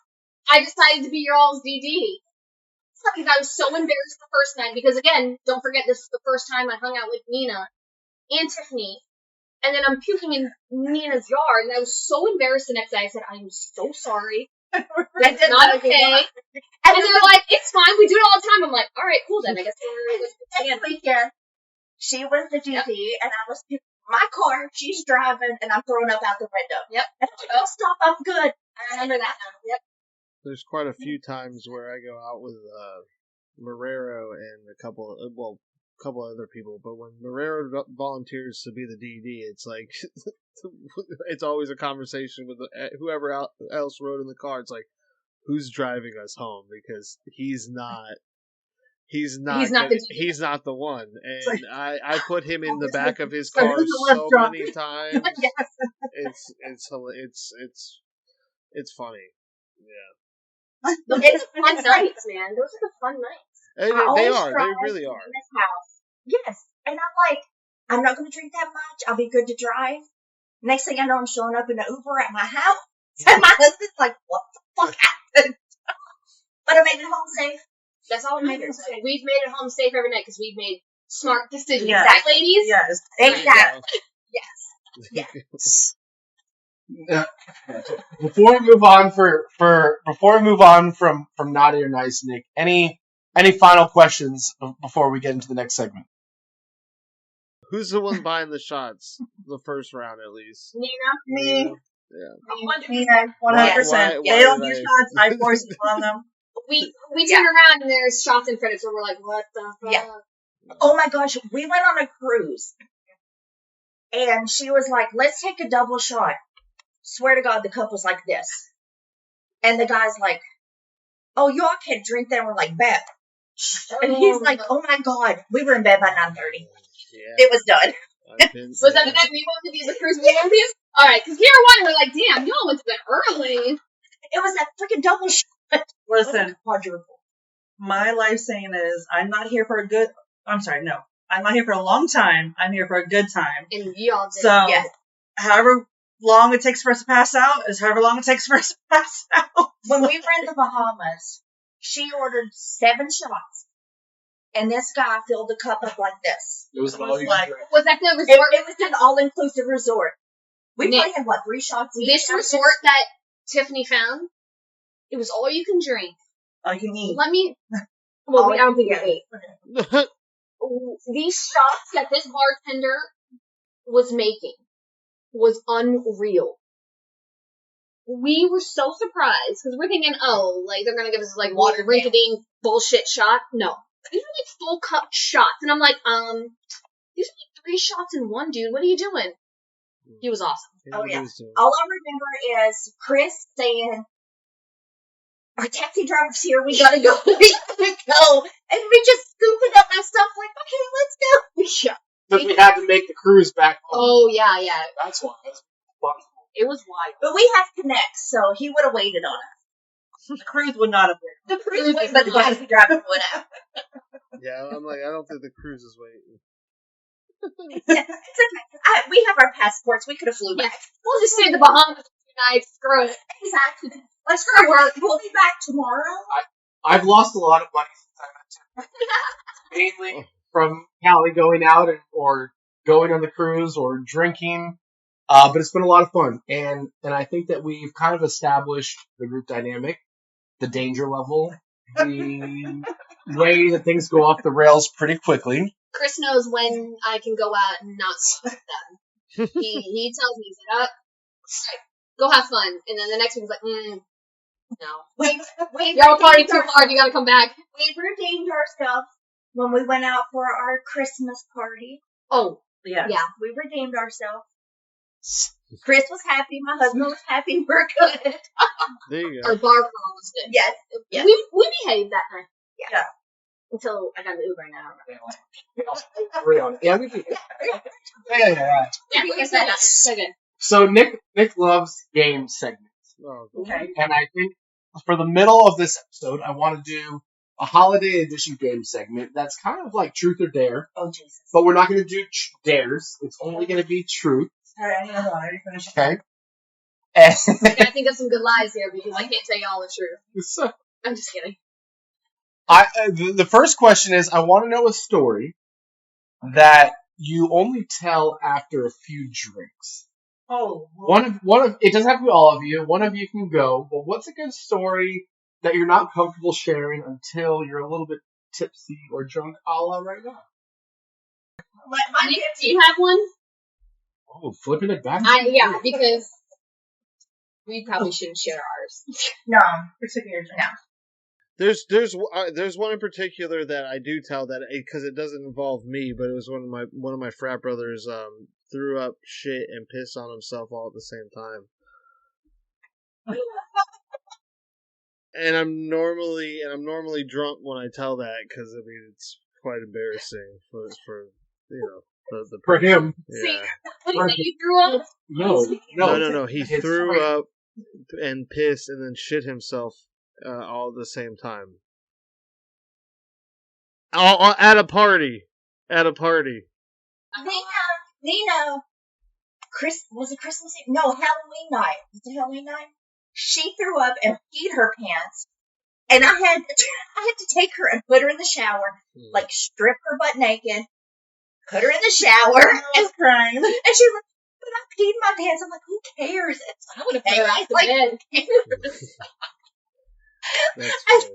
I decided to be your all's DD. Because I was so embarrassed the first night. Because, again, don't forget, this is the first time I hung out with Nina and Tiffany. And then I'm puking in Nina's yard. And I was so embarrassed the next day. I said, I'm so sorry. That's not okay. And they're like, it's fine. We do it all the time. I'm like, all right, cool then. I guess we're Next weekend, she was the DD and I was puking in my car. She's driving and I'm throwing up out the window. Yep. And I'm like, oh, stop, I'm good. I remember that now. Yep. There's quite a few times where I go out with Marrero and a couple other people, but when Marrero volunteers to be the DD, it's like it's always a conversation with whoever else rode in the car. It's like, who's driving us home, because he's not the one, and like, I put him in the back of his so car who's the so less drunk? many times. Yes. It's funny. Yeah. It's fun nights, man. Those are the fun nights. And I they always are. They drive really to are. Nina's house. Yes. And I'm like, I'm not going to drink that much. I'll be good to drive. Next thing I know, I'm showing up in an Uber at my house. And my husband's like, what the fuck happened? But I made it home safe. That's all that matters. We've made it home safe every night because we've made smart decisions. Yes. Right, ladies? Yes. Exactly. Yes. Before we move on from naughty or nice, Nick, any final questions before we get into the next segment? Who's the one buying the shots? The first round, at least. Nina? Me. Yeah. Nina, 100%. Why They don't did do I- shots. I force it on them. We turn around and there's shots in front of us, so we're like, what the fuck? Yeah. Oh my gosh, we went on a cruise. And she was like, let's take a double shot. Swear to God, the couple's like this. And the guy's like, oh, y'all can't drink that. We're like, bet. And he's like, oh my God. We were in bed by 9:30. Yeah. It was done. I've been- Was that the night we went to do the cruise with Olympians? Alright, because here one, we're like, damn, y'all went to bed early. It was that freaking double shot. Listen, Quadruple. my life saying is, I'm not here for I'm not here for a long time. I'm here for a good time. And y'all did. So, Yes. however long it takes for us to pass out is however long it takes for us to pass out. When we were in the Bahamas, she ordered 7 shots. And this guy filled the cup up like this. It was all you could drink. Was that the resort? It was an all-inclusive resort. We Nick, probably had, 3 shots each? This resort that Tiffany found, it was all you can drink. All you can eat. Let me Well, Oh, I don't think yeah. we ate. These shots that this bartender was making was unreal. We were so surprised because we're thinking, oh, like they're gonna give us like water rinky-dink bullshit shot. No, these are like full cup shots, and I'm like, these are like 3 shots in one, dude. What are you doing? He was awesome. Oh, yeah. All I remember is Chris saying, our taxi driver's here, we gotta go, we gotta go. And we just scooping up that stuff like, okay, let's go. Yeah. Because we had to make the cruise back home. Oh, yeah. That's why. That's fun. It was wild. But we have connects, so he would have waited on us. The cruise would not have waited. The cruise would, but the taxi driver would have. Yeah, I'm like, I don't think the cruise is waiting. It's okay. We have our passports. We could have flew back. We'll just stay in the Bahamas for 2 nights. Screw it. Exactly. Let's go work. We'll be back tomorrow. I've lost a lot of money since I met Tiffany. Mainly from Calli going out or going on the cruise or drinking. But it's been a lot of fun. And I think that we've kind of established the group dynamic, the danger level, the way that things go off the rails pretty quickly. Chris knows when I can go out and not sweat them. He tells me, he's like, all right, go have fun. And then the next week he's like, no. Y'all party too hard, you gotta come back. We redeemed ourselves when we went out for our Christmas party. Oh, Yeah. yeah. We redeemed ourselves. Chris was happy. My husband was happy. We're good. There you go. Our bar crawl was good. Yes. Yes. We behaved that night. Yeah. Until I got an Uber and I Yeah, we did. Yeah. So good. So Nick loves game segments. Oh, Okay. And I think for the middle of this episode, I want to do a holiday edition game segment that's kind of like truth or dare. Oh, Jesus. But we're not going to do dares. It's only going to be truth. All right, I already finished. Okay? And I gotta think of some good lies here because I can't tell you all the truth. so, I'm just kidding. the first question is, I want to know a story that you only tell after a few drinks. Oh. One of it doesn't have to be all of you. One of you can go. But what's a good story that you're not comfortable sharing until you're a little bit tipsy or drunk, a la right now? Do you have one? Oh, flipping it back. Yeah, because we probably shouldn't share ours. No, particularly no. There's one in particular that I do tell that because it doesn't involve me, but it was one of my frat brothers threw up shit and pissed on himself all at the same time. And I'm normally drunk when I tell that because I mean it's quite embarrassing for the For him. Yeah. What did you threw up? No. He threw up and pissed and then shit himself all at the same time. At a party. Nina, was it Christmas Eve? No, Halloween night. Was it Halloween night? She threw up and peed her pants, and I had to take her and put her in the shower, like strip her butt naked, put her in the shower, and crying. And she was like, "But I peed my pants." I'm like, "Who cares?" It's I would have put her out the like, bed. That's and funny.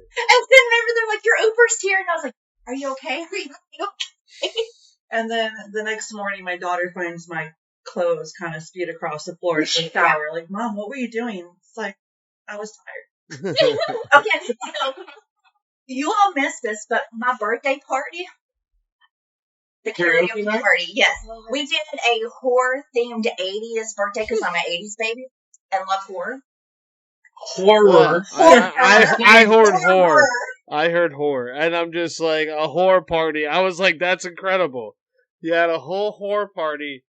then remember they're like, "Your Uber's here," and I was like, "Are you okay? Are you okay?" And then the next morning, my daughter finds my clothes kind of spewed across the floor in the shower. Like, Mom, what were you doing? It's like, I was tired. Okay, so you all missed this, but my birthday party, the karaoke party, yes, we did a horror-themed 80s birthday because I'm an 80s baby and love horror. Horror. I heard horror. I heard horror, and I'm just like a horror party. I was like, that's incredible. You had a whole horror party.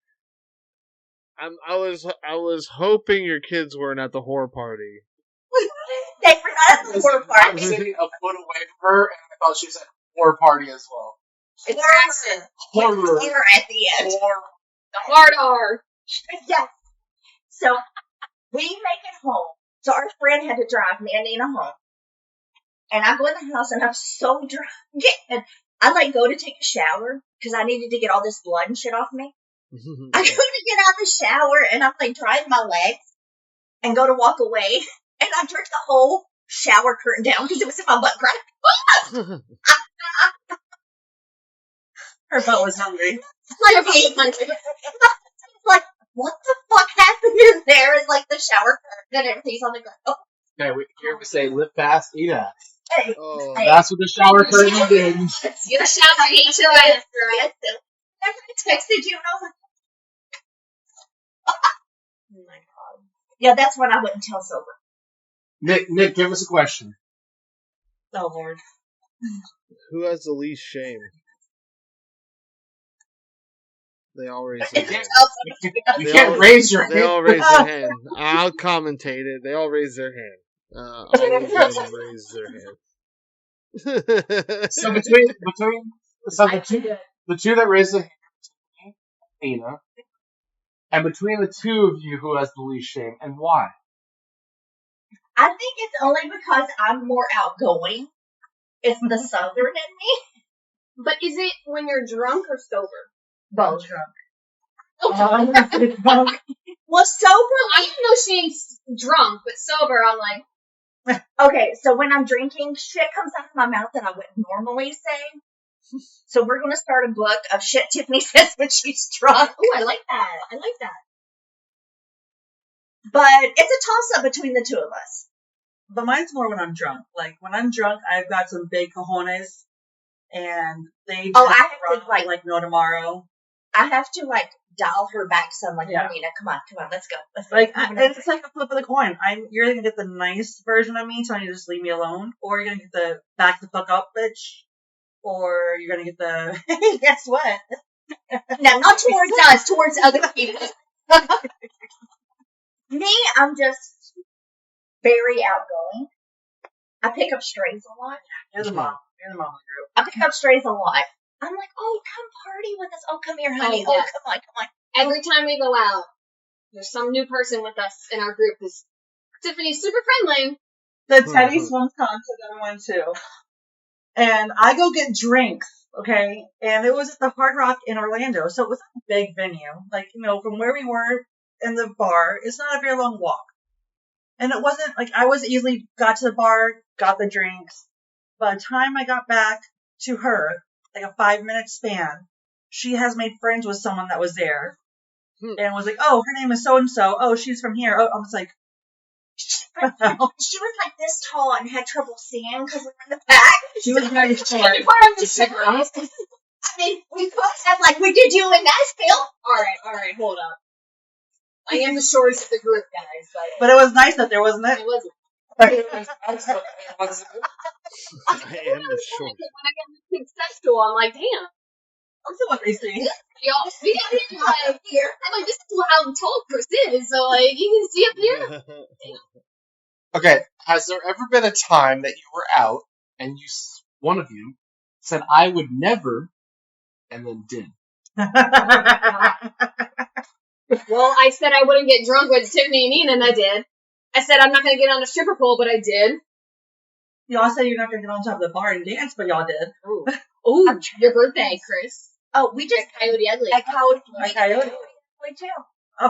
I was hoping your kids weren't at the horror party. They were not at the horror I'm party. sitting a foot away from her, and I thought she was at a horror party as well. It's Horror. horror at the end. Horror. The hard R. Yes. So we make it home. So our friend had to drive me and Nina home. And I go in the house and I'm so drunk. And I go to take a shower because I needed to get all this blood and shit off me. I go to get out of the shower and I'm drying my legs and go to walk away. And I drink the whole shower curtain down because it was in my butt crack. Her butt was hungry. Like, like, what the fuck happened in there? Is like the shower curtain and everything's on the ground. Okay, here we say live fast, eat ass. Hey, Oh. hey. That's what the shower curtain did. You shower each other. Yes, I texted you and I was like, oh my god. Yeah, that's what I wouldn't tell sober. Nick, give us a question. Oh Lord. Who has the least shame? They all raise their hand. You can't raise your hand. They all raise their hand. I'll commentate it. They all raise their hand. All of them raise their hand. So the two that raised their hand, Tina, and between the two of you, who has the least shame and why? I think it's only because I'm more outgoing. It's the southern in me. But is it when you're drunk or sober? Both drunk. Oh, Well, sober. I have no shame drunk, but sober, I'm like, Okay, so when I'm drinking, shit comes out of my mouth that I wouldn't normally say. So we're going to start a book of shit Tiffany says when she's drunk. oh, I like that. I like that. But it's a toss-up between the two of us. But mine's more when I'm drunk. Like, when I'm drunk, I've got some big cojones, and they Oh, just I have to, run like no tomorrow. I have to, like, dial her back some, like, Yeah. Nina, come on, let's go. Let's Like, go. it's like a flip of the coin. You're gonna get the nice version of me, telling you to just leave me alone, or you're gonna get the back the fuck up bitch, or you're gonna get the hey, guess what? Now, not towards us, towards other people. Me, I'm just very outgoing. I pick up strays a lot. You're the mom. You're the mom of the group. I pick up strays a lot. I'm like, oh, come party with us. Oh, come here, honey. Oh, Oh, yes. come on, come on. Every time we go out, there's some new person with us in our group. Because Tiffany's super friendly. The Teddy Swims concert that I went to. And I go get drinks, okay? And it was at the Hard Rock in Orlando. So it was a big venue. Like, from where we were in the bar, it's not a very long walk. And it wasn't like I was easily got to the bar, got the drinks. By the time I got back to her, like a 5-minute span, she has made friends with someone that was there. And was like, oh, her name is so-and-so. Oh, she's from here. Oh, I was like, She was like this tall and had trouble seeing because we were in the back. she was very short. I mean, we could have, like we did you in Nashville. All right, hold up. I am the shortest of the group, guys. But it was nice that there, wasn't it? It wasn't. I am the short. When I get conceptual, I'm like, damn. I'm still what they see. Y'all, we got him like here. I'm like, this is how tall Chris is. So, like, you can see up here. Okay, has there ever been a time that you were out and one of you said, I would never, and then did? Well, I said I wouldn't get drunk with Tiffany and Nina, and I did. I said I'm not going to get on a stripper pole, but I did. Y'all said you're not going to get on top of the bar and dance, but y'all did. Ooh, your birthday, Chris. Oh, we just At Coyote Ugly. at Coyote. At Coyote. We too.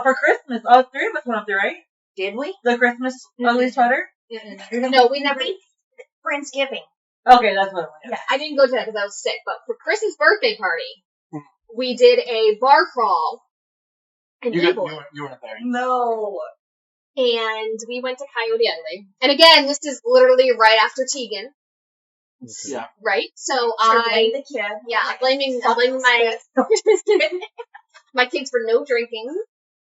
For Christmas, all 3 of us went up there, right? Did we? The Christmas ugly sweater? No, we never. Friendsgiving. Okay, that's what it was. Yeah, I didn't go to that because I was sick. But for Chris's birthday party, we did a bar crawl in You Ybor. weren't there. No. And we went to Coyote Ugly. And again, this is literally right after Tegan, Yeah. right? So Sure, blame the kid. I'm blaming my my kids for no drinking.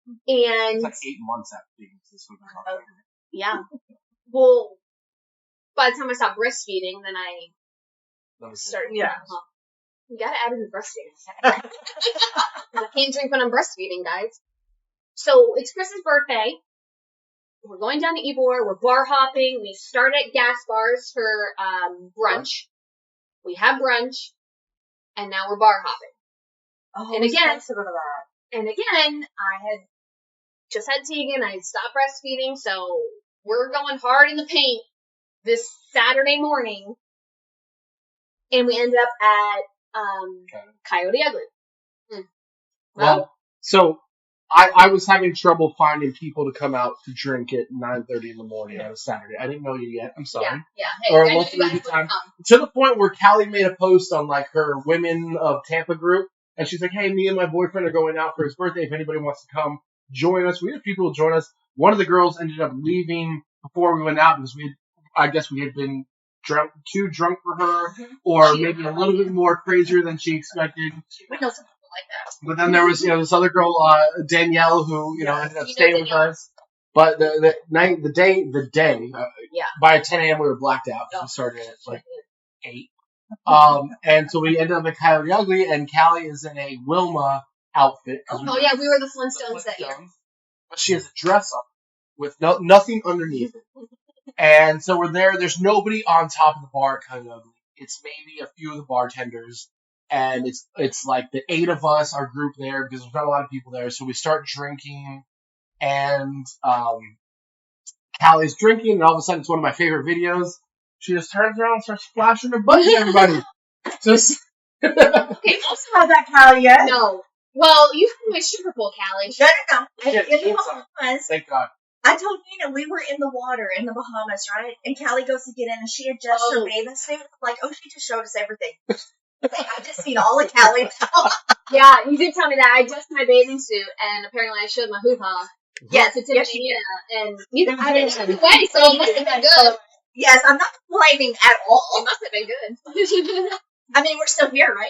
And It's like 8 months after being this week. yeah, well, by the time I stopped breastfeeding, then I started. Yeah. You gotta add in the breastfeeding. I can't drink when I'm breastfeeding, guys. So it's Chris's birthday. We're going down to Ybor. We're bar hopping. We start at gas bars for brunch. We have brunch, and now we're bar hopping. Oh, And again- to go to that. And again, I had just had Tegan. I had stopped breastfeeding, so we're going hard in the paint this Saturday morning. And we ended up at Coyote Ugly. Well, so I was having trouble finding people to come out to drink at 9:30 in the morning on a Saturday. I didn't know you yet. I'm sorry. Yeah. Hey, Or I know most you of the guys would time. come. To the point where Callie made a post on like her Women of Tampa group, and she's like, "Hey, me and my boyfriend are going out for his birthday. If anybody wants to come, join us." We had people join us. One of the girls ended up leaving before we went out because I guess we had been too drunk for her, or maybe a little bit more crazier than she expected. We know some people like that. But then there was, this other girl, Danielle, who, ended up staying with us. But the day, by 10 a.m. we were blacked out. We started at like 8. And so we ended up at Coyote Ugly, and Callie is in a Wilma outfit. Oh yeah, we were the Flintstones that year. But she has a dress on with nothing underneath it. And so we're there. There's nobody on top of the bar at Coyote Ugly. It's maybe a few of the bartenders. And it's like the 8 of us, our group there, because there's not a lot of people there. So we start drinking, and Callie's drinking, and all of a sudden it's one of my favorite videos. She just turns around and starts flashing her butt at everybody. Just Okay, also, How's that, Callie, yet? no. Well, you had my sugar bowl, Callie. No. Yeah, In the she's on. Bahamas, Thank God. I told Nina we were in the water in the Bahamas, right? And Callie goes to get in, and she adjusts her bathing suit. I'm like, oh, she just showed us everything. I just seen all of Callie now. Yeah, you did tell me that. I adjusted my bathing suit, and apparently I showed my hoo-ha. Yes, to yes, Tiffany, you and neither I didn't have the way, so it must have been good. Yes, I'm not complaining at all. It must have been good. I mean, we're still here, right?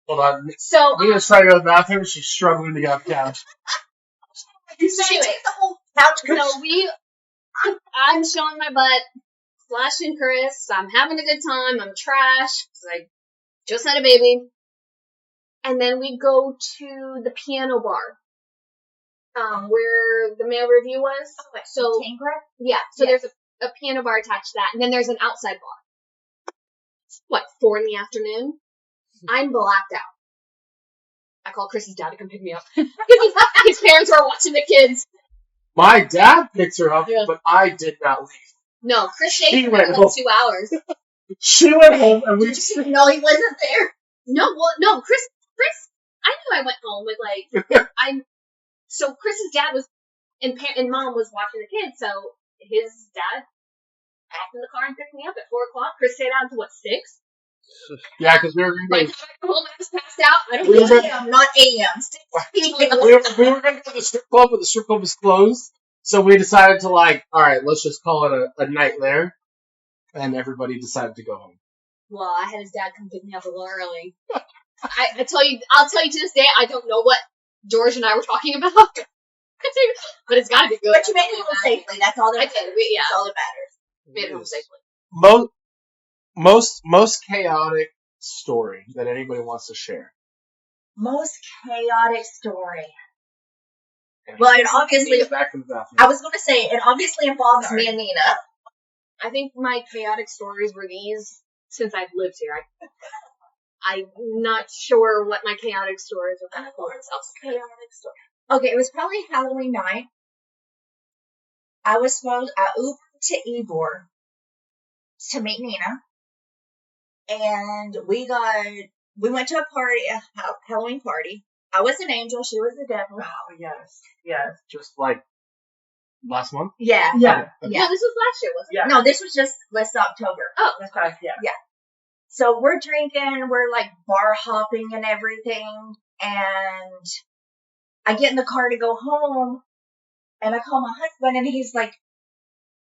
Hold on. So, Nina's trying to go to the bathroom. She's struggling to get off the couch. So you take the whole couch cushion. so I'm showing my butt, flashing Chris. I'm having a good time. I'm trash because I just had a baby. And then we go to the piano bar, where the male review was. Oh, so Tangra? yeah, so there's a piano bar attached to that, and then there's an outside bar. 4 in the afternoon? I'm blacked out. I call Chris's dad to come pick me up. His parents are watching the kids. My dad picked her up, but I did not leave. No, Chris stayed She for went like home. 2 hours. She went home, and we Did you know he wasn't there? No, Chris, I knew I went home with so Chris's dad was, and mom was watching the kids, so his dad hopped in the car and picked me up at 4 o'clock. Chris stayed out until 6? Yeah, because we were going By the time I got home, I was passed out. I don't We were know. AM, not AM. we were going to go to the strip club, but the strip club was closed. So we decided to all right, let's just call it a night there. And everybody decided to go home. Well, I had his dad come pick me up a little early. I'll tell you to this day, I don't know what George and I were talking about. But it's gotta be good. But you made it home safely. That's all that I matters. did. That's all that matters. Made it home safely. Most chaotic story that anybody wants to share. Most chaotic story. Well, it obviously, Back in the bathroom. I was going to say, it obviously involves me and Nina. I think my chaotic stories were these since I've lived here. I'm not sure what my chaotic stories are. Chaotic story. Okay, it was probably Halloween night. I Ubered to Ybor to meet Nina. And we went to a party, a Halloween party. I was an angel, she was the devil. Oh, yes. Just like last month? Yeah. Yeah. No, this was last year, wasn't it? Yeah. No, this was just last October. Oh, That's right, yeah. So we're drinking, we're bar hopping and everything, and I get in the car to go home, and I call my husband, and he's like,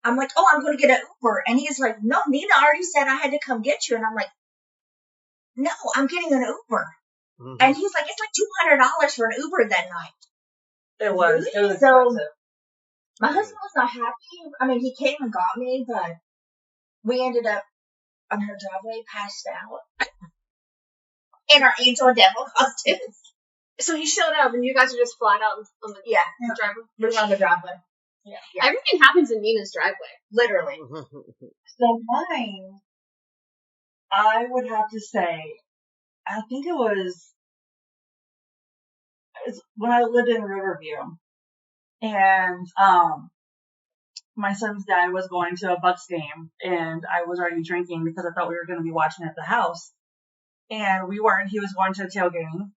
I'm like, oh, I'm going to get an Uber, and he's like, no, Nina already said I had to come get you, and I'm like, no, I'm getting an Uber. Mhm. And he's like, it's $200 for an Uber that night. It was. It was So expensive. my husband was not happy. I mean, he came and got me, but we ended up on her driveway, passed out, in our angel and devil costumes. So he showed up, and you guys are just flat out on the driveway. We were on the driveway. Yeah. Everything happens in Nina's driveway. Literally. So mine, I would have to say, I think it was when I lived in Riverview, and my son's dad was going to a Bucks game, and I was already drinking because I thought we were going to be watching at the house, and we weren't. He was going to a tailgating,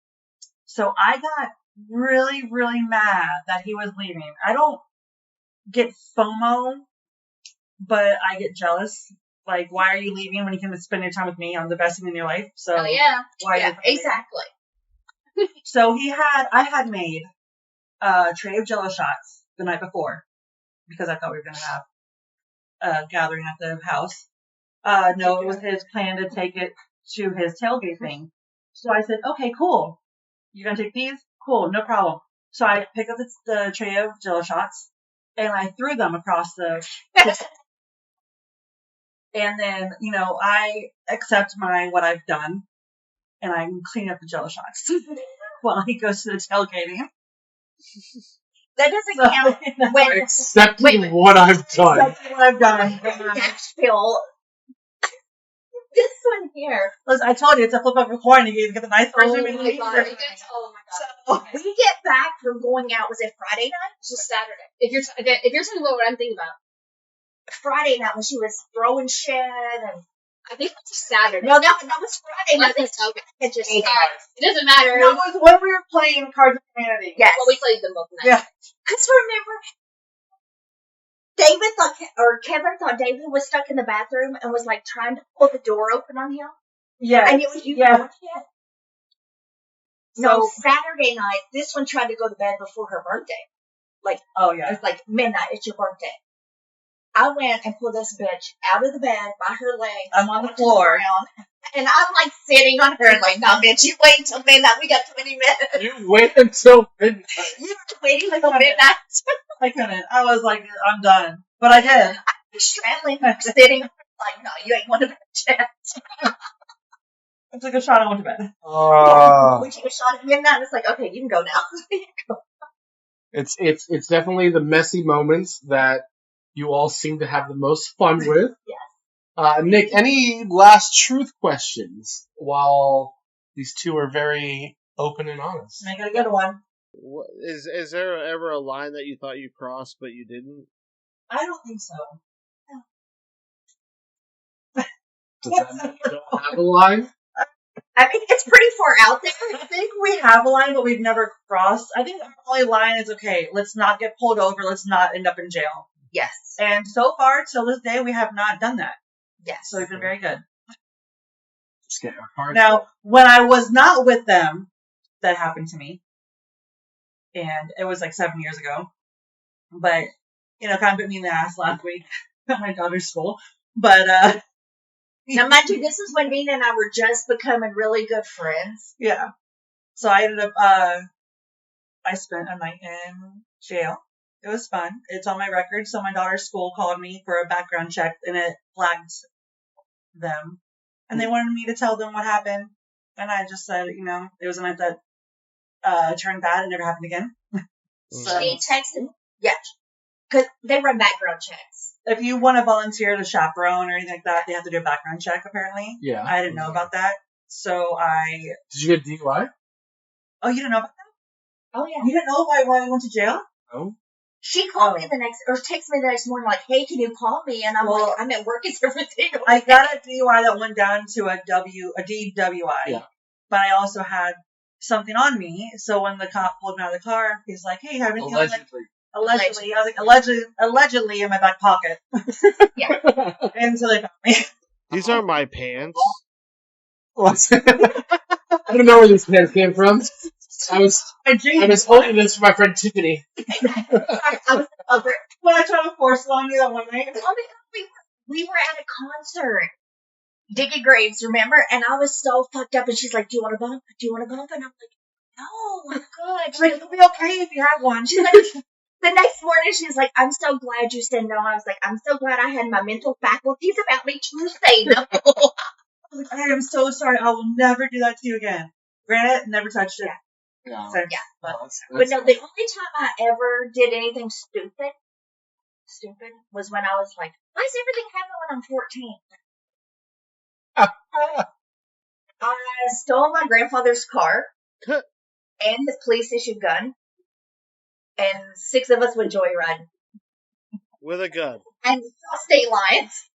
so I got really, really mad that he was leaving. I don't get FOMO, but I get jealous. Like, why are you leaving when you can spend your time with me? I'm the best thing in your life. So Oh yeah. why? Yeah, exactly. So I had made a tray of Jello shots the night before because I thought we were gonna have a gathering at the house. No, it was his plan to take it to his tailgate thing. So I said, okay, cool. You're gonna take these? Cool, no problem. So I picked up the tray of Jello shots and I threw them across the. And then, I accept what I've done and I clean up the Jello shots while he goes to the tailgating. That doesn't count when Accepting what I've done. That's what I've done. Nashville. This one here. Listen, I told you it's a flip of a coin. You get the nice person. Oh my god. So we get back from going out. Was it Friday night? It's just Saturday. If you're talking about what I'm thinking about, Friday night when she was throwing shit and. I think it was Saturday. No, that was Friday night. Okay. It just It doesn't matter. No, it was when we were playing Cards of Humanity. Yes. Well, we played them both nights. Yeah. Because remember, Kevin thought David was stuck in the bathroom and was like trying to pull the door open on him. Yeah. And it was you Yeah. doing it. No, Saturday night, this one tried to go to bed before her birthday. Oh, yeah. It's like midnight, it's your birthday. I went and pulled this bitch out of the bed by her legs. I'm on the floor. And I'm like sitting on her like, no, bitch, you wait until midnight. We got 20 minutes. You wait until midnight. You were waiting until midnight. I couldn't. I was like, I'm done. But I did. Straddling her, sitting like, no, you ain't going to bed yet. I took a shot and went to bed. We took a shot at midnight. It's like, okay, you can go now. It's definitely the messy moments that you all seem to have the most fun with. Yes. Nick, any last truth questions while these two are very open and honest? I got a good one. What, is there ever a line that you thought you crossed but you didn't? I don't think so. Does that don't have a line? I mean, it's pretty far out there. I think we have a line, but we've never crossed. I think the only line is, okay, let's not get pulled over. Let's not end up in jail. Yes. And so far, till this day, we have not done that. Yes. So we've been very good. Just get our cards. Now, when I was not with them, that happened to me. And it was like 7 years ago. But, kind of bit me in the ass last week at my daughter's school. But, now, mind you, this is when Nina and I were just becoming really good friends. yeah. So I ended up, I spent a night in jail. It was fun. It's on my record. So my daughter's school called me for a background check and it flagged them. And they wanted me to tell them what happened. And I just said, it was a night that turned bad. It never happened again. So She texted, yeah, because they run background checks. if you want to volunteer to chaperone or anything like that, they have to do a background check, apparently. Yeah. I didn't know about that. So Did you get DUI? Oh, you didn't know about that? Oh, yeah. You didn't know why I went to jail? No. She called me texted me the next morning like, hey, can you call me? And I'm like, I'm at work. Is everything okay? I got a DUI that went down to a DWI. Yeah. But I also had something on me. So when the cop pulled me out of the car, he's like, hey, have anything on Allegedly. I was like, allegedly in my back pocket. Yeah. And so they found me. These are my pants. What? I don't know where this pants came from. I was holding this for my friend Tiffany. I was over it. When I tried to force it on you that one night. Oh, because we were at a concert. Diggy Graves, remember? And I was so fucked up. And she's like, do you want a bump? Do you want a bump? And I'm like, no, I'm good. She's like, it'll be okay if you have one. She's like, the next morning, she's like, I'm so glad you said no. I was like, I'm so glad I had my mental faculties about me to say no. I am so sorry. I will never do that to you again. Granted, never touched it. Yeah. So, yeah. But no, the only time I ever did anything stupid was when I was like, why does everything happen when I'm 14? I stole my grandfather's car and his police issued gun, and 6 of us would joyride. With a gun. And state lines.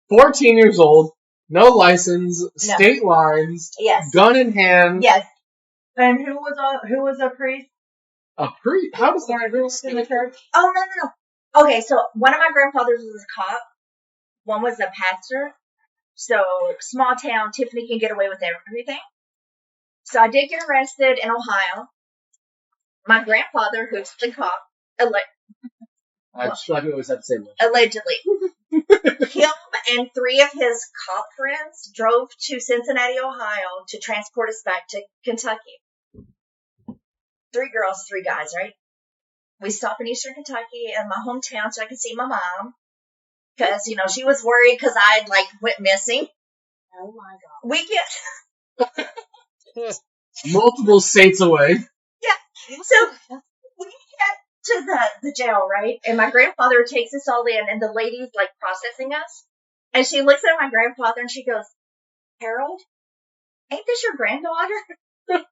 14 years old, no license, state lines, yes, gun in hand. yes. And who was a priest? A priest? How does that in the church? Oh, no. Okay, so one of my grandfathers was a cop. One was a pastor. So, small town, Tiffany can get away with everything. So, I did get arrested in Ohio. My grandfather, who's the cop, I just feel like we always have to say much. allegedly, him and 3 of his cop friends drove to Cincinnati, Ohio to transport us back to Kentucky. 3 girls, 3 guys, right? We stop in Eastern Kentucky in my hometown so I could see my mom. Because, she was worried because I, went missing. Oh my god. We get... Multiple states away. Yeah. So, we get to the jail, right? And my grandfather takes us all in, and the lady's, processing us. And she looks at my grandfather, and she goes, Harold, ain't this your granddaughter?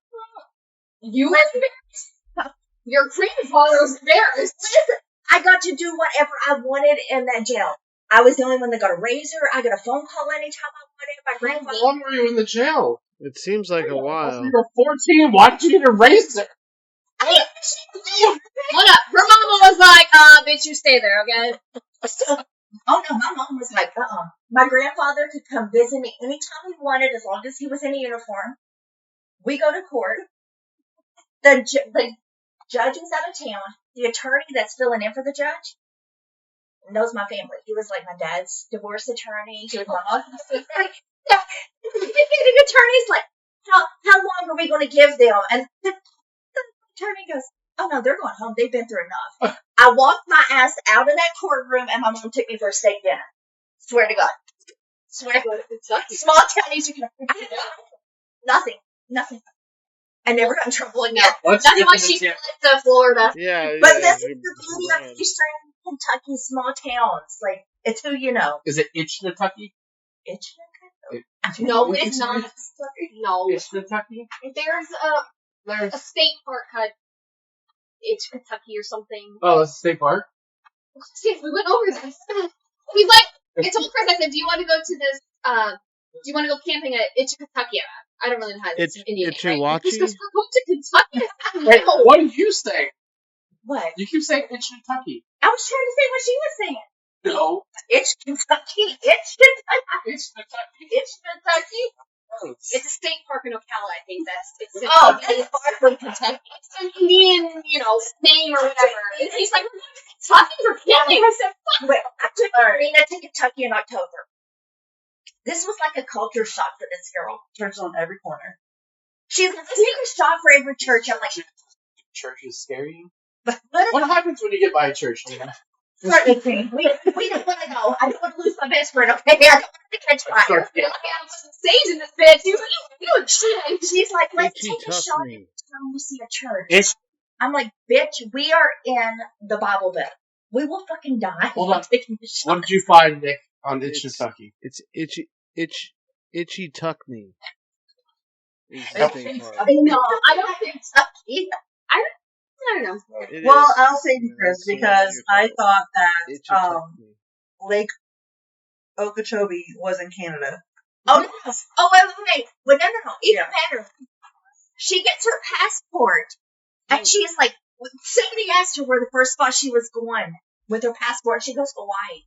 You were embarrassed. Your grandfather was embarrassed. Listen, I got to do whatever I wanted in that jail. I was the only one that got a razor. I got a phone call anytime I wanted. My How grandfather... long were you in the jail? It seems like a while. You were 14. Why did you need a razor? Hold up. Her mama was like, bitch, you stay there, okay? Oh, no, my mom was like, My grandfather could come visit me anytime he wanted, as long as he was in a uniform. We go to court. The judge is out of town. The attorney that's filling in for the judge knows my family. He was my dad's divorce attorney. He was my mom's the attorney's like, how long are we going to give them? And the attorney goes, oh no, they're going home. They've been through enough. I walked my ass out of that courtroom, and my mom took me for a steak dinner. Swear to God. Swear to God. Small town Eastern Kentucky. Nothing. I never got in trouble again. That's why she fled to Florida. Yeah. But this is the beauty of Eastern Kentucky small towns. It's who you know. Is it Itch Kentucky? Itch No, it's not. No. Itch Kentucky? There's a state park called It's Kentucky or something. Oh, that's a state park? Yes, we went over this. He's like, I told Chris, I said, do you want to go to this, do you want to go camping at Itch Kentucky? I don't really know how to say Indian. Itchiwachi? He goes, we're going to Kentucky. Wait, what did you say? What? You keep saying Itch Kentucky. I was trying to say what she was saying. No. Itch Kentucky. Itch Kentucky. Itch Kentucky. Itch Kentucky. It's a state park in Ocala, I think it's that's far from Kentucky. It's an Indian, name or whatever. And he's like, we're going to Kentucky for camping. I said, fuck. Wait, I took Marina to Kentucky in October. This was like a culture shock for this girl. Church on every corner. She's like, take a shot for every church. I'm like, Churches scare you? but What happens when you get by a church, Nina? we didn't want to go. I don't want to lose my best friend, okay? I don't want to catch fire. Okay, I'm sage in this bitch. He's like, you doing shit. She's like, let's Itchy take a tough shot me. every time we see a church. Itch. I'm like, bitch, we are in the Bible Belt. We will fucking die. Hold on. Taking a shot. What did you find, Nick, on Itch Kentucky? It's itchy tuck me. Is I the thing part. No, I don't think so. Kentucky. I don't know. It Well, is. I'll say this, Chris, That's the one because you're I talking thought about. Itchy that tuck me. Lake Okeechobee was in Canada. Oh, no. Oh, wait. Well, no. Even Yeah. better. She gets her passport, and she's like, somebody asked her where the first spot she was going with her passport. She goes, Hawaii.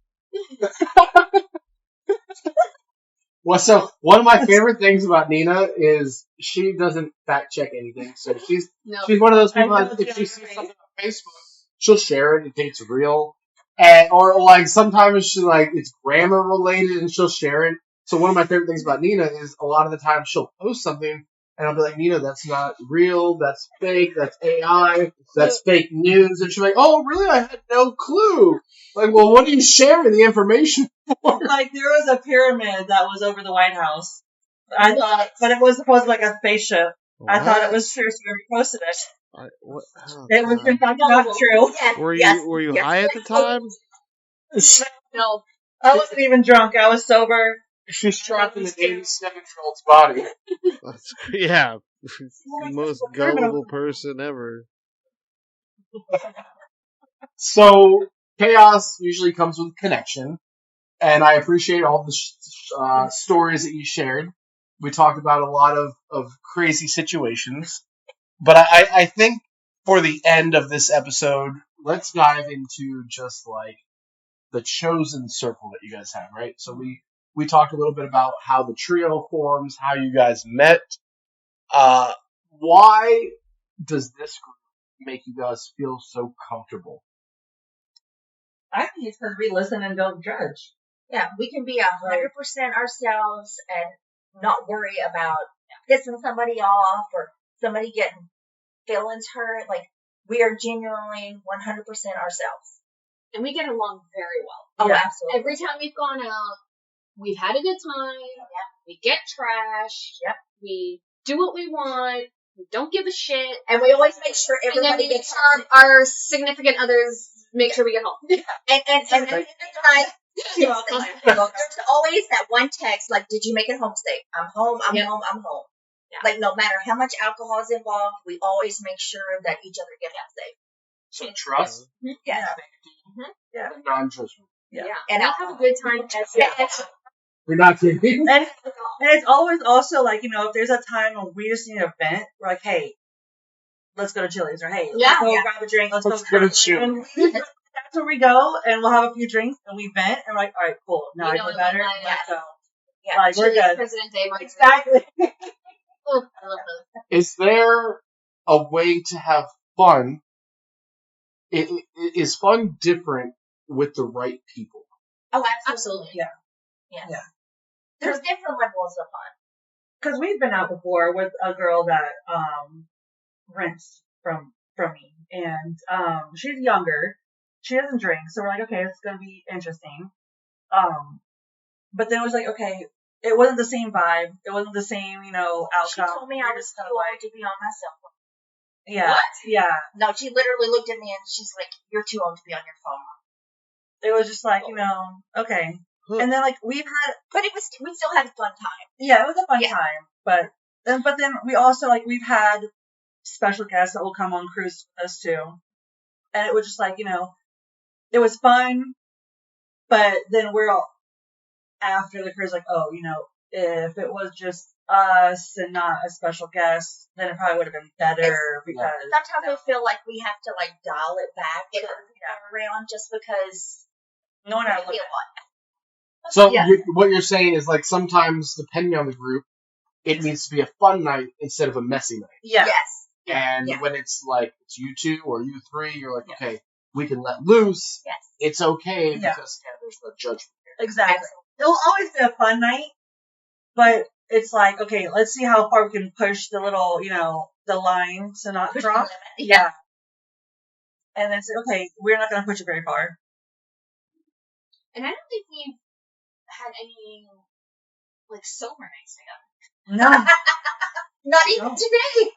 Well, so one of my favorite things about Nina is she doesn't fact check anything. So she's one of those people that if she sees something on Facebook, she'll share it and think it's real. Or sometimes it's grammar related and she'll share it. So one of my favorite things about Nina is a lot of the time she'll post something and I'll be like, Nina, that's not real, that's fake, that's AI, that's fake news. And she'll be like, oh, really? I had no clue. Like, well, what are you sharing the information for? There was a pyramid that was over the White House. I thought, but it was supposed to be like a spaceship. I thought it was true, so we reposted it. It was in fact not true. Yes, Were you high at the time? No. I wasn't even drunk. I was sober. She's trapped in an 87-year-old's body. Yeah. The most gullible person ever. So, chaos usually comes with connection. And I appreciate all the stories that you shared. We talked about a lot of crazy situations. But I think for the end of this episode, let's dive into just like the chosen circle that you guys have, right? So we talked a little bit about how the trio forms, how you guys met. Why does this group make you guys feel so comfortable? I think it's because we listen and don't judge. Yeah, we can be 100% ourselves and not worry about pissing somebody off or somebody getting feelings hurt. Like, we are genuinely 100% ourselves. And we get along very well. Oh, Yeah. absolutely. Every time we've gone out, we've had a good time. Yep. We get trashed. Yep. We do what we want. We don't give a shit. And we always make sure And then everybody we gets our significant others make sure we get home. And at the end of the night, there's always that one text like, "Did you make it home safe? I'm home. I'm Yep. home. I'm home." Yeah. Like, no matter how much alcohol is involved, we always make sure that each other get home safe. So trust, Yeah. Yeah. and non-judgment. Yeah. And I'll have a good time. We're not kidding. And it's always also like, if there's a time when we just need a vent, we're like, hey, let's go to Chili's, or hey, Yeah. let's go grab a drink, let's Let's go go to Chili's. And that's where we go, and we'll have a few drinks, and we vent, and we're like, all right, cool, now I feel better, let's go. Yeah. Like, we're good. President Day. Exactly. Oh, I love those. Is there a way to have fun? Is fun different with the right people? Oh, Absolutely. Yeah. There's different levels of fun. Because we've been out before with a girl that rents from me, and she's younger. She doesn't drink, so we're like, okay, it's gonna be interesting. But then it was like, okay, it wasn't the same vibe. It wasn't the same, She outcome. told me I was too old to be on my cell phone. Yeah. What? Yeah. No, she literally looked at me and she's like, "You're too old to be on your phone." It was just like, okay. And then like we've had, But we still had a fun time. yeah, it was a fun Yeah. time. But then we also like we've had special guests that will come on cruise with us too, and it was just like it was fun. But then we're all after the cruise like, oh, if it was just us and not a special guest, then it probably would have been better because Sometimes I feel like we have to like dial it back around just because no one had we looked feel what. So Yeah. what you're saying is like sometimes depending on the group, it needs to be a fun night instead of a messy night. Yeah. Yes. And Yeah. when it's like it's you two or you three, you're like, Yeah. okay, we can let loose. Yes. It's okay Yeah. because there's no judgment. Exactly. It'll always be a fun night, but it's like, okay, let's see how far we can push the little, the line to not Push the drop. limit. Yeah. And then say, okay, we're not going to push it very far. And I don't think we've had any like sober nights together. No. Not even No. today.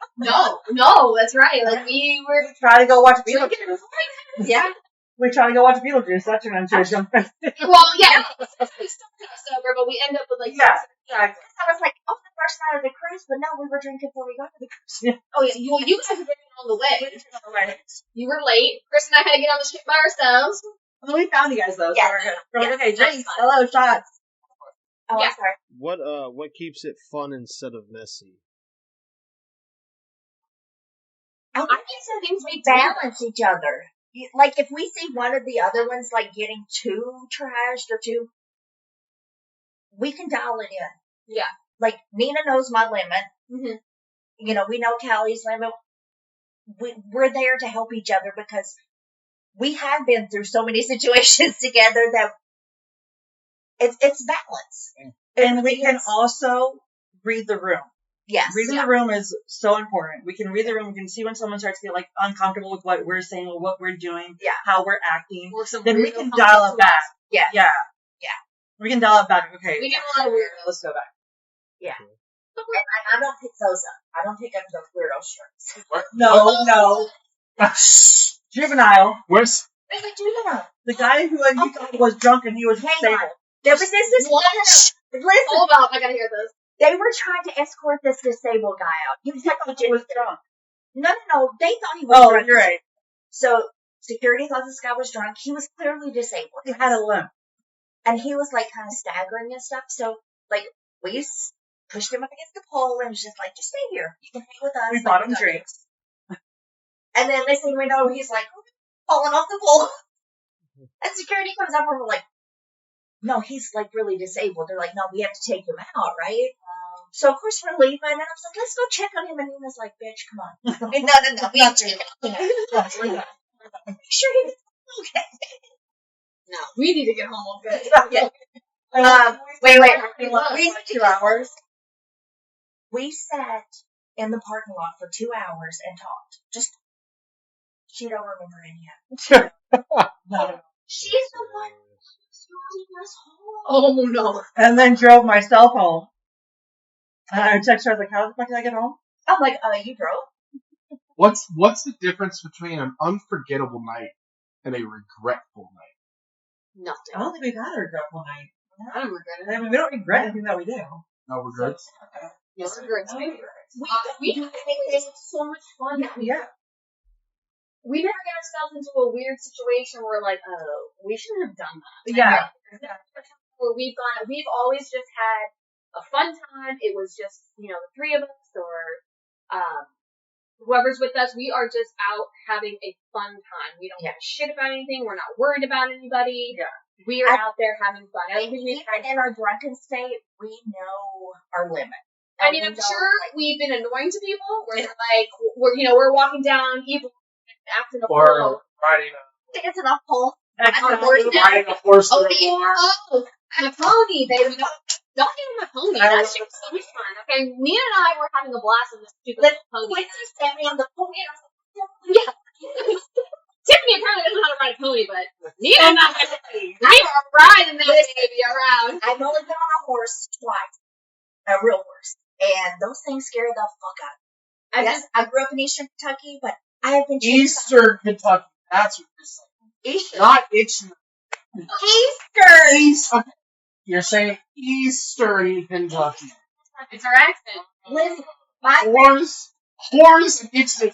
No, that's right. Like we were. We try to go watch drinking Beetlejuice. Yeah. We try to go watch Beetlejuice. That turned into a jump fest. Well, yeah. We still kind of sober, but we end up with like. Yeah, exactly. I was like, oh, the first night of the cruise, but no, we were drinking before we got to the cruise. Oh yeah, you guys were drinking on the way. Right. You were late. Chris and I had to get on the ship by ourselves. Well, we found you guys though. Yeah. So we're good. We're like, Yeah. okay, drinks. That's fine. Hello, shots. Oh, Yeah. I'm sorry. What keeps it fun instead of messy? I think we balance each other. Like, if we see one of the other ones, like, getting too trashed or too, we can dial it in. Yeah. Like, Nina knows my limit. Mm-hmm. We know Calli's limit. We're there to help each other because we have been through so many situations together that it's balance. And we can also read the room. Yes. Reading the room is so important. We can read the room. We can see when someone starts to get like uncomfortable with what we're saying or what we're doing, Yeah. how we're acting. Or some Then we weirdo can comes dial up it to back. us. Yeah. Yeah. Yeah. We can dial it back. Okay. We get a lot of weirdos. Let's go back. Yeah. And I don't pick those up. I don't pick up those weirdo shirts. No. Juvenile. Where's Wait, juvenile. The guy who you thought was drunk and he was Hang disabled. on. There was this What? listen, Hold on, I gotta hear this. they were trying to escort this disabled guy out. He was like, He was drunk. no, they thought he was Oh, drunk. you're right. So security thought this guy was drunk. He was clearly disabled. He had a limp. And he was like kind of staggering and stuff. So like we pushed him up against the pole and was just like, just stay here. You can hang with us. We bought him drinks. And then next thing we know, he's like falling off the pole. And security comes up and we're like, no, he's like really disabled. They're like, no, we have to take him out, right? So of course we're leaving, and I was like, let's go check on him. And Nina's like, bitch, come on. No, we have to check on him. Sure he's okay. No, we need to get home. Okay. Yeah. Wait. We 2 hours. We sat in the parking lot for 2 hours and talked. Just, she don't remember any of it. No. She's the one driving us home. Oh no. And then drove myself home. And I texted her, I was like, how the fuck did I get home? I'm like, you drove? What's the difference between an unforgettable night and a regretful night? Nothing. I don't think we've had a regretful night. I don't regret it. I mean, we don't regret anything that we do. No regrets? No regrets. We had so much fun. Yeah. We never get ourselves into a weird situation where like, we shouldn't have done that. Yeah. Where we've always just had a fun time. It was just, the three of us or, whoever's with us. We are just out having a fun time. We don't give a shit about anything. We're not worried about anybody. Yeah. We are out there having fun. Even in our drunken state, we know our limit. I mean, I'm sure we've been annoying to people. Where they're like, we're walking down evil acting a fool. Or riding dancing a pole. riding a horse. And a pony, baby. Don't get on a pony. That shit was so much fun. Okay, Nina and I were having a blast on this stupid pony. Quincy sent me on the pony. Yeah. Tiffany apparently doesn't know how to ride a pony, but Nina and I were riding that baby around. I've only been on a horse twice. A real horse. And those things scare the fuck out of me. I grew up in Eastern Kentucky, but I have been Eastern Kentucky. That's what you're saying. Eastern. Not Eastern. Eastern. Okay. You're saying Eastern Kentucky. It's our accent. Listen, Horse and Eastern.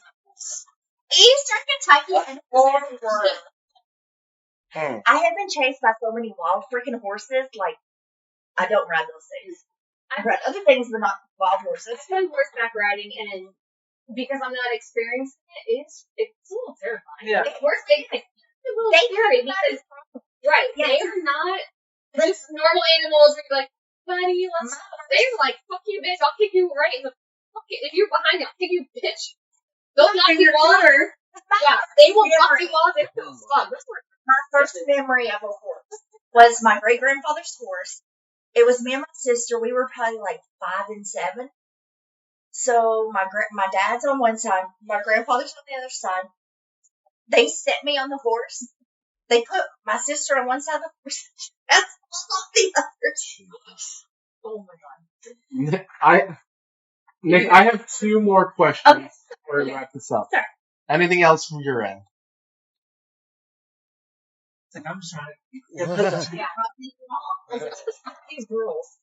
Eastern Kentucky and forward. I have been chased by so many wild freaking horses, like, I don't ride those things. I ride other things, but not wild horses. I've been horseback riding, and because I'm not experiencing it, it's a little terrifying. Yeah. Horseback is a little scary because, right, they are not just normal animals where you're like, buddy, let's they're like, fuck you, bitch, I'll kick you right in the fuck it. If you're behind me, I'll kick you, bitch. They'll knock you off. Yeah, they will knock you off. They will fuck. My first memory of a horse was my great grandfather's horse. It was me and my sister. We were probably like 5 and 7. So my dad's on one side, my grandfather's on the other side. They set me on the horse. They put my sister on one side of the horse and on the other. Oh my god. Nick, I have 2 more questions before we wrap this up. Sure. Anything else from your end? Like, I'm just trying to. Yeah. These rules.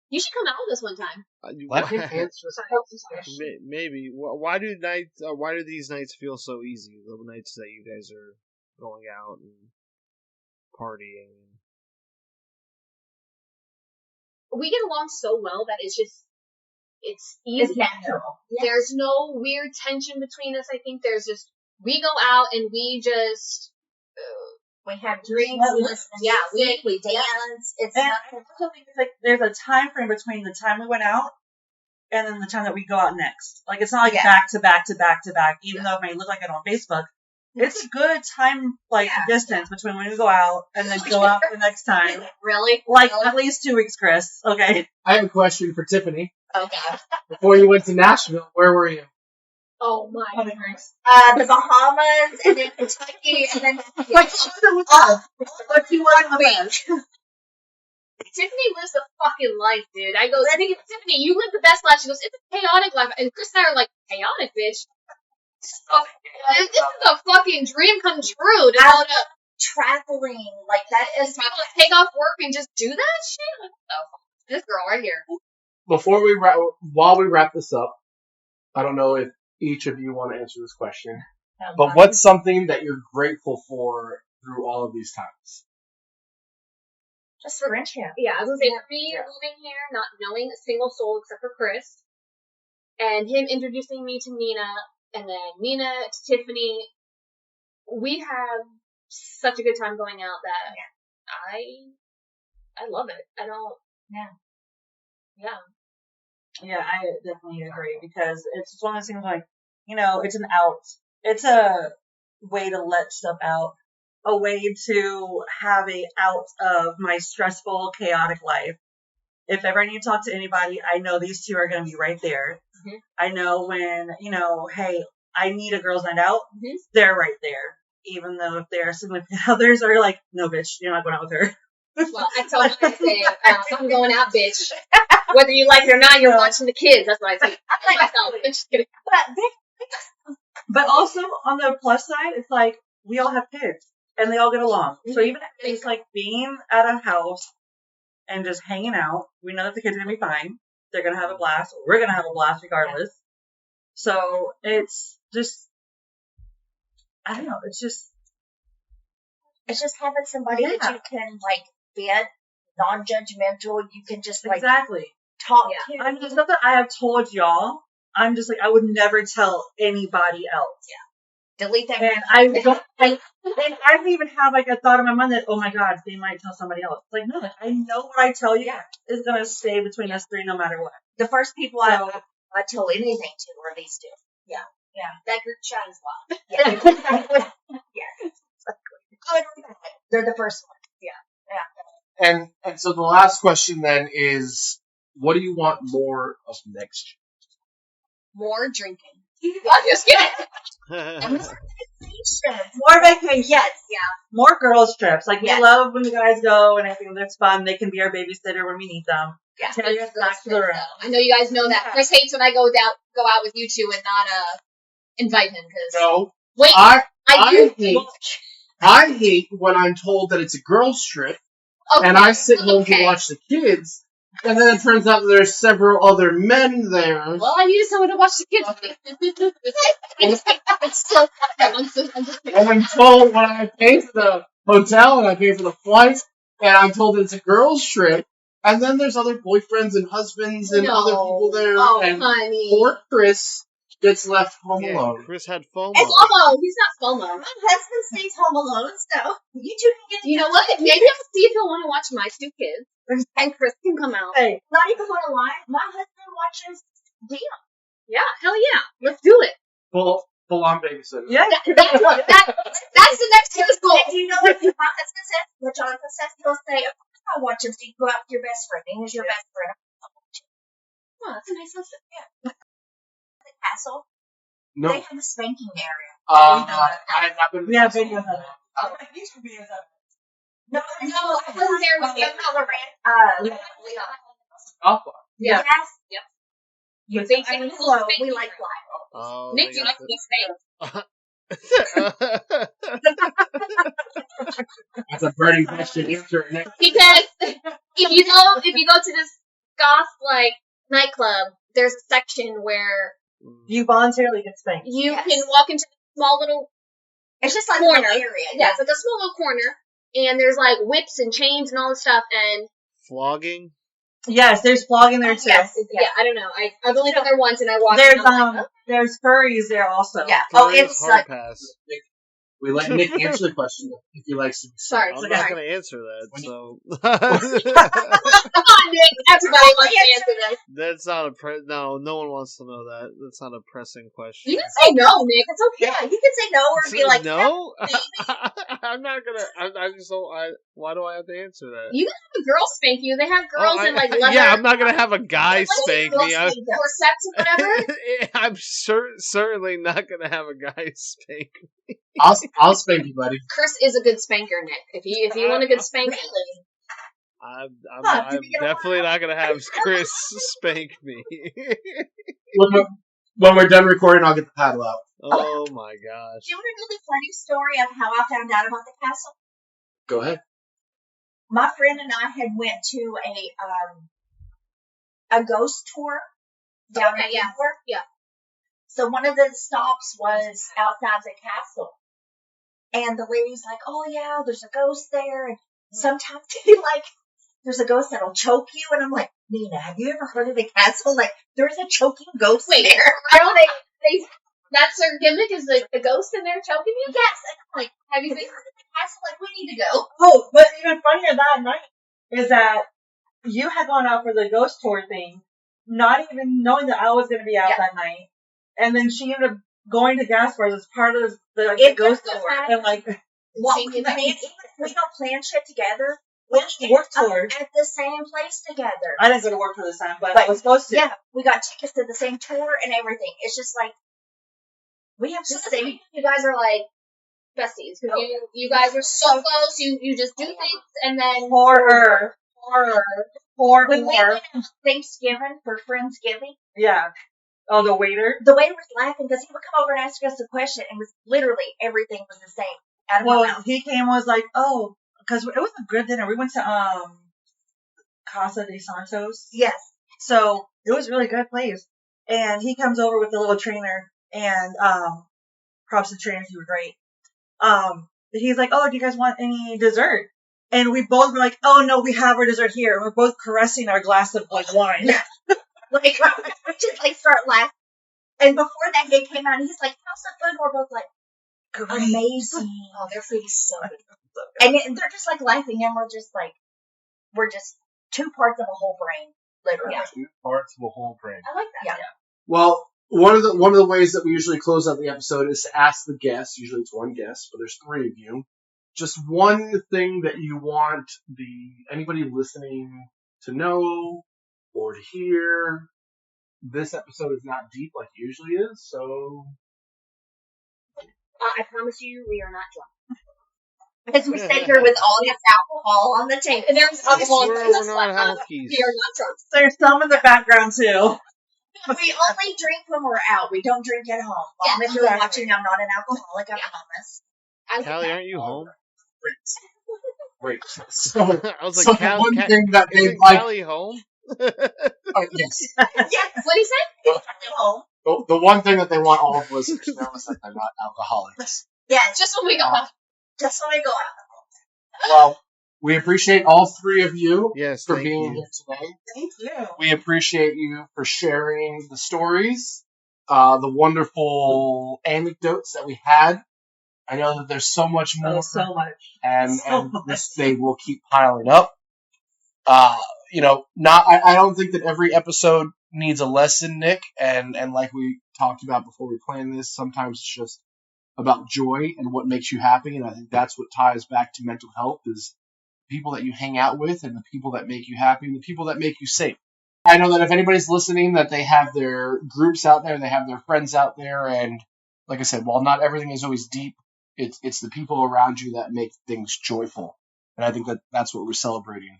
You should come out with us one time. Let him answer this question. Maybe. Why do these nights feel so easy? The nights that you guys are going out and partying. We get along so well that it's easy. It's natural. There's no weird tension between us. I think there's just, we go out and we just, we have drinks, we listen to music, we dance. It's and I also think it's like there's a time frame between the time we went out and then the time that we go out next. Like, it's not like back to back to back to back, even though it may look like it on Facebook. It's a good time, distance between when we go out and then go out the next time. Really? Like, at least 2 weeks, Chris. Okay. I have a question for Tiffany. Okay. Before you went to Nashville, where were you? oh my god. The Bahamas, and then Kentucky, and then Like, what you want the best? Tiffany lives the fucking life, dude. I go, Tiffany, you live the best life. She goes, it's a chaotic life. And Chris and I are like, chaotic, bitch. This is a fucking dream come true to go to traveling. Like, that is people to take off work and just do that shit. Like, oh, this girl right here. While we wrap this up, I don't know if each of you want to answer this question, but what's something that you're grateful for through all of these times? just for friendship. Yeah, I was gonna say, for me, moving here, not knowing a single soul except for Chris, and him introducing me to Nina, and then Nina to Tiffany. We have such a good time going out that I love it. I don't. Yeah. Yeah, I definitely agree because it's just one of those things like, it's an out. It's a way to let stuff out, a way to have a out of my stressful, chaotic life. If ever I need to talk to anybody, I know these two are going to be right there. Mhm. I know when, hey, I need a girls' night out, Mhm. they're right there. Even though if their significant others are like, no, bitch, you're not going out with her. Well, I tell them, I say, I'm going out, bitch. Whether you like it or not, you're watching the kids. That's what I say. Myself. Just kidding. But also on the plus side, it's like we all have kids and they all get along. So even if it's like being at a house and just hanging out, we know that the kids are gonna be fine. They're gonna have a blast. We're gonna have a blast regardless. So it's just, I don't know. It's just having somebody that you can like vent, non-judgmental. You can just like exactly talk to. I mean, it's not that I have told y'all. I'm just like, I would never tell anybody else. Yeah. Delete that. And I don't, and I don't even have like a thought in my mind that, oh my God, they might tell somebody else. It's like, no, like, I know what I tell you is going to stay between us three no matter what. The first people I tell anything to are these two. Yeah. Yeah. That group chat is wild. Yeah. Yes. They're the first ones. Yeah. Yeah. And so the last question then is, what do you want more of next year? More drinking. I'm just kidding. More vacations. Yes. Yeah. More girls trips. Like, we love when the guys go and everything. That's fun. They can be our babysitter when we need them. Yeah. Take us back to the room. I know you guys know that. Chris hates when I go out with you two and not invite him because. No. Wait. I hate when I'm told that it's a girls' trip, and I sit home to watch the kids, and then it turns out that there's several other men there. Well, I needed someone to watch the kids. It's still I'm just and I'm told when I pay for the hotel and I pay for the flights, and I'm told that it's a girls' trip, and then there's other boyfriends and husbands and other people there, and honey. poor Chris gets left home alone. Chris had FOMO. It's FOMO. He's not FOMO. My husband stays home alone, so you two can get. You know what? Maybe I'll see if he'll want to watch my two kids, and Chris can come out. Hey, not even going to lie. My husband watches Dion. Yeah, hell yeah, let's do it. Full on babysitter. yeah. That's the next year's goal. And do you know what my husband says? What Jonathan says? He'll say, "Of course I watch him. So you go out with your best friend. And he's your best friend." Oh, that's a nice husband. Yeah. The castle. No. They have a spanking area. I've not been. We have videos of it. These are videos of it. No, I wasn't there with you. Leon. Oh, Yeah. Yes. Yep. You But think they we can like fly. Oh, Nick, they do you got like to be spanked? that's a burning question. Answer it next. Because if you go to this goth like nightclub, there's a section where You voluntarily get spanked. you can walk into the small little It's just like corner. a little area. Yeah, it's like a small little corner, and there's like whips and chains and all this stuff. And Flogging? Yes, there's flogging there too. yes, yeah, I don't know. I've only been there once, and I walked. There's and I'm like, there's furries there also. Yeah. There Oh, is it's hard like pass. We let Nick answer the question if he likes to be sorry, I'm sorry. not going to answer that, so. Come on, Nick. Everybody wants to answer this. That's not no one wants to know that. That's not a pressing question. You can say no, Nick. It's okay. Yeah, you can say no or be like, no? I'm not gonna, I just don't, why do I have to answer that? You can have a girl spank you. They have girls in like leather. Yeah, I'm not gonna have a guy spank me. Corsets and whatever. I'm certainly not gonna have a guy spank me. I'll spank you, buddy. Chris is a good spanker, Nick. If you want a good spank, I'm definitely not gonna have Chris spank me. When we're done recording, I'll get the paddle out. Oh my gosh. do you want to know the funny story of how I found out about the castle? Go ahead. My friend and I had went to a ghost tour down in Denver. Yeah. So one of the stops was outside the castle. And the lady's like, "Oh yeah, there's a ghost there. And sometimes there's a ghost that'll choke you." And I'm like, Nina, have you ever heard of the castle? Like, there's a choking ghost Wait, there. I don't think that's their gimmick is the ghost in there choking you? Yes. Like, have you been to the castle? Like, we need to go. Oh, but even funnier that night is that you had gone out for the ghost tour thing, not even knowing that I was going to be out Yeah. that night. And then she ended up going to Gaspar's as part of the It ghost doesn't tour. matter. And like, Well, Same even thing. if we don't plan shit together, we'll end work up tour. at the same place together. I didn't go to work for this time, but But I was supposed to. Yeah, we got tickets to the same tour and everything. It's just like, we have the same. You guys are like besties. Because you guys are so close. You just do things and then Horror. When we went to Thanksgiving for Friendsgiving, Yeah. Oh, the waiter? the waiter was laughing because he would come over and ask us a question, and was literally everything was the same out of my Well, mouth. he came and was like, oh, because it was a good dinner. We went to Casa de Santos. Yes. So it was a really good place. And he comes over with the little trainer, and props to trainers, you were great. He's like, oh, do you guys want any dessert? And we both were like, oh no, we have our dessert here. And we're both caressing our glass of like wine. Like, we just like start laughing. And before that day came out, he's like, how's the food? We're both like, amazing. oh, their food is so good. And they're just like laughing, and we're just 2 parts of a whole brain, literally. Yeah. 2 parts of a whole brain. I like that. Yeah. Well, one of the ways that we usually close out the episode is to ask the guests. Usually it's one guest, but there's 3 of you. Just one thing that you want anybody listening to know or to hear. This episode is not deep like it usually is, so I promise you, we are not drunk. As we sit here with all this alcohol on the table. And there's alcohol in We're this not one. halkies. We are not drunk. There's some in the background too. We only drink when we're out. We don't drink at home. Mom, Yeah, if you're exactly. watching, I'm not an alcoholic, I Yeah. promise. I like Callie, that. aren't you home? great. So, I was so like, the one thing that they isn't like, Callie home? yes, Yes. What do you say? I'm home. the one thing that they want all of listeners to know is that they're not alcoholics. Yes. Just when we go out. Just when we go out. Well, we appreciate all 3 of you Yes, for thank being you. here today. Thank you. We appreciate you for sharing the stories, the wonderful anecdotes that we had. I know that there's so much more, Oh, so much. and so and much. this day will keep piling up. I don't think that every episode needs a lesson, Nick, and like we talked about before we planned this, sometimes it's just about joy and what makes you happy, and I think that's what ties back to mental health is people that you hang out with and the people that make you happy and the people that make you safe. I know that if anybody's listening, that they have their groups out there, they have their friends out there, and like I said, while not everything is always deep, it's the people around you that make things joyful, and I think that that's what we're celebrating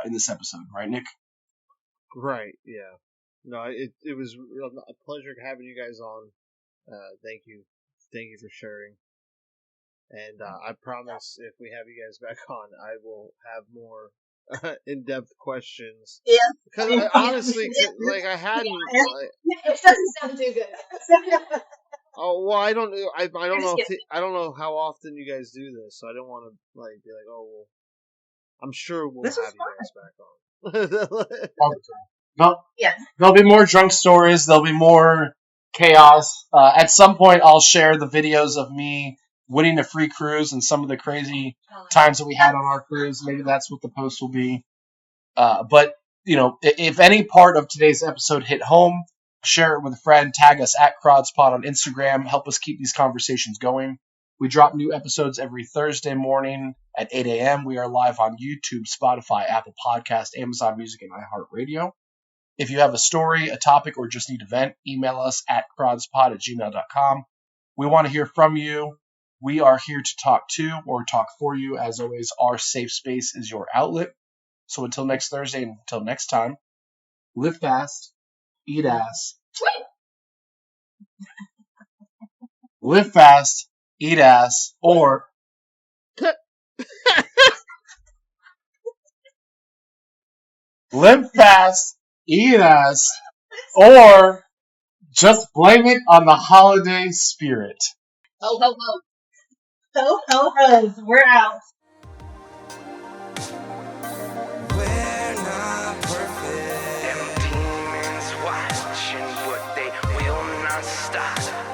in this episode, right, Nick? Right, yeah. No, it was a pleasure having you guys on. Thank you. Thank you for sharing. And I promise if we have you guys back on, I will have more in-depth questions. Yeah. Because honestly, like I hadn't. Like, It doesn't sound too good. oh well, I don't know. I don't know. just I don't know how often you guys do this, so I don't want to like be like, oh well. I'm sure we'll This have is you guys back on. All the time. No, Yes. there'll be more drunk stories. There'll be more chaos. At some point, I'll share the videos of me winning a free cruise and some of the crazy times that we had on our cruise. Maybe that's what the post will be. But, if any part of today's episode hit home, share it with a friend, tag us at CrodSpot on Instagram, help us keep these conversations going. We drop new episodes every Thursday morning at 8 a.m. We are live on YouTube, Spotify, Apple Podcast, Amazon Music, and iHeartRadio. If you have a story, a topic, or just need to vent, email us at crodspot@gmail.com. We want to hear from you. We are here to talk to or talk for you. As always, our safe space is your outlet. So until next Thursday and until next time, live fast, eat ass. Live fast, eat ass, or live fast, eat ass, or just blame it on the holiday spirit. Ho, ho, ho. Ho, ho, ho's. We're out. We're not perfect. stop.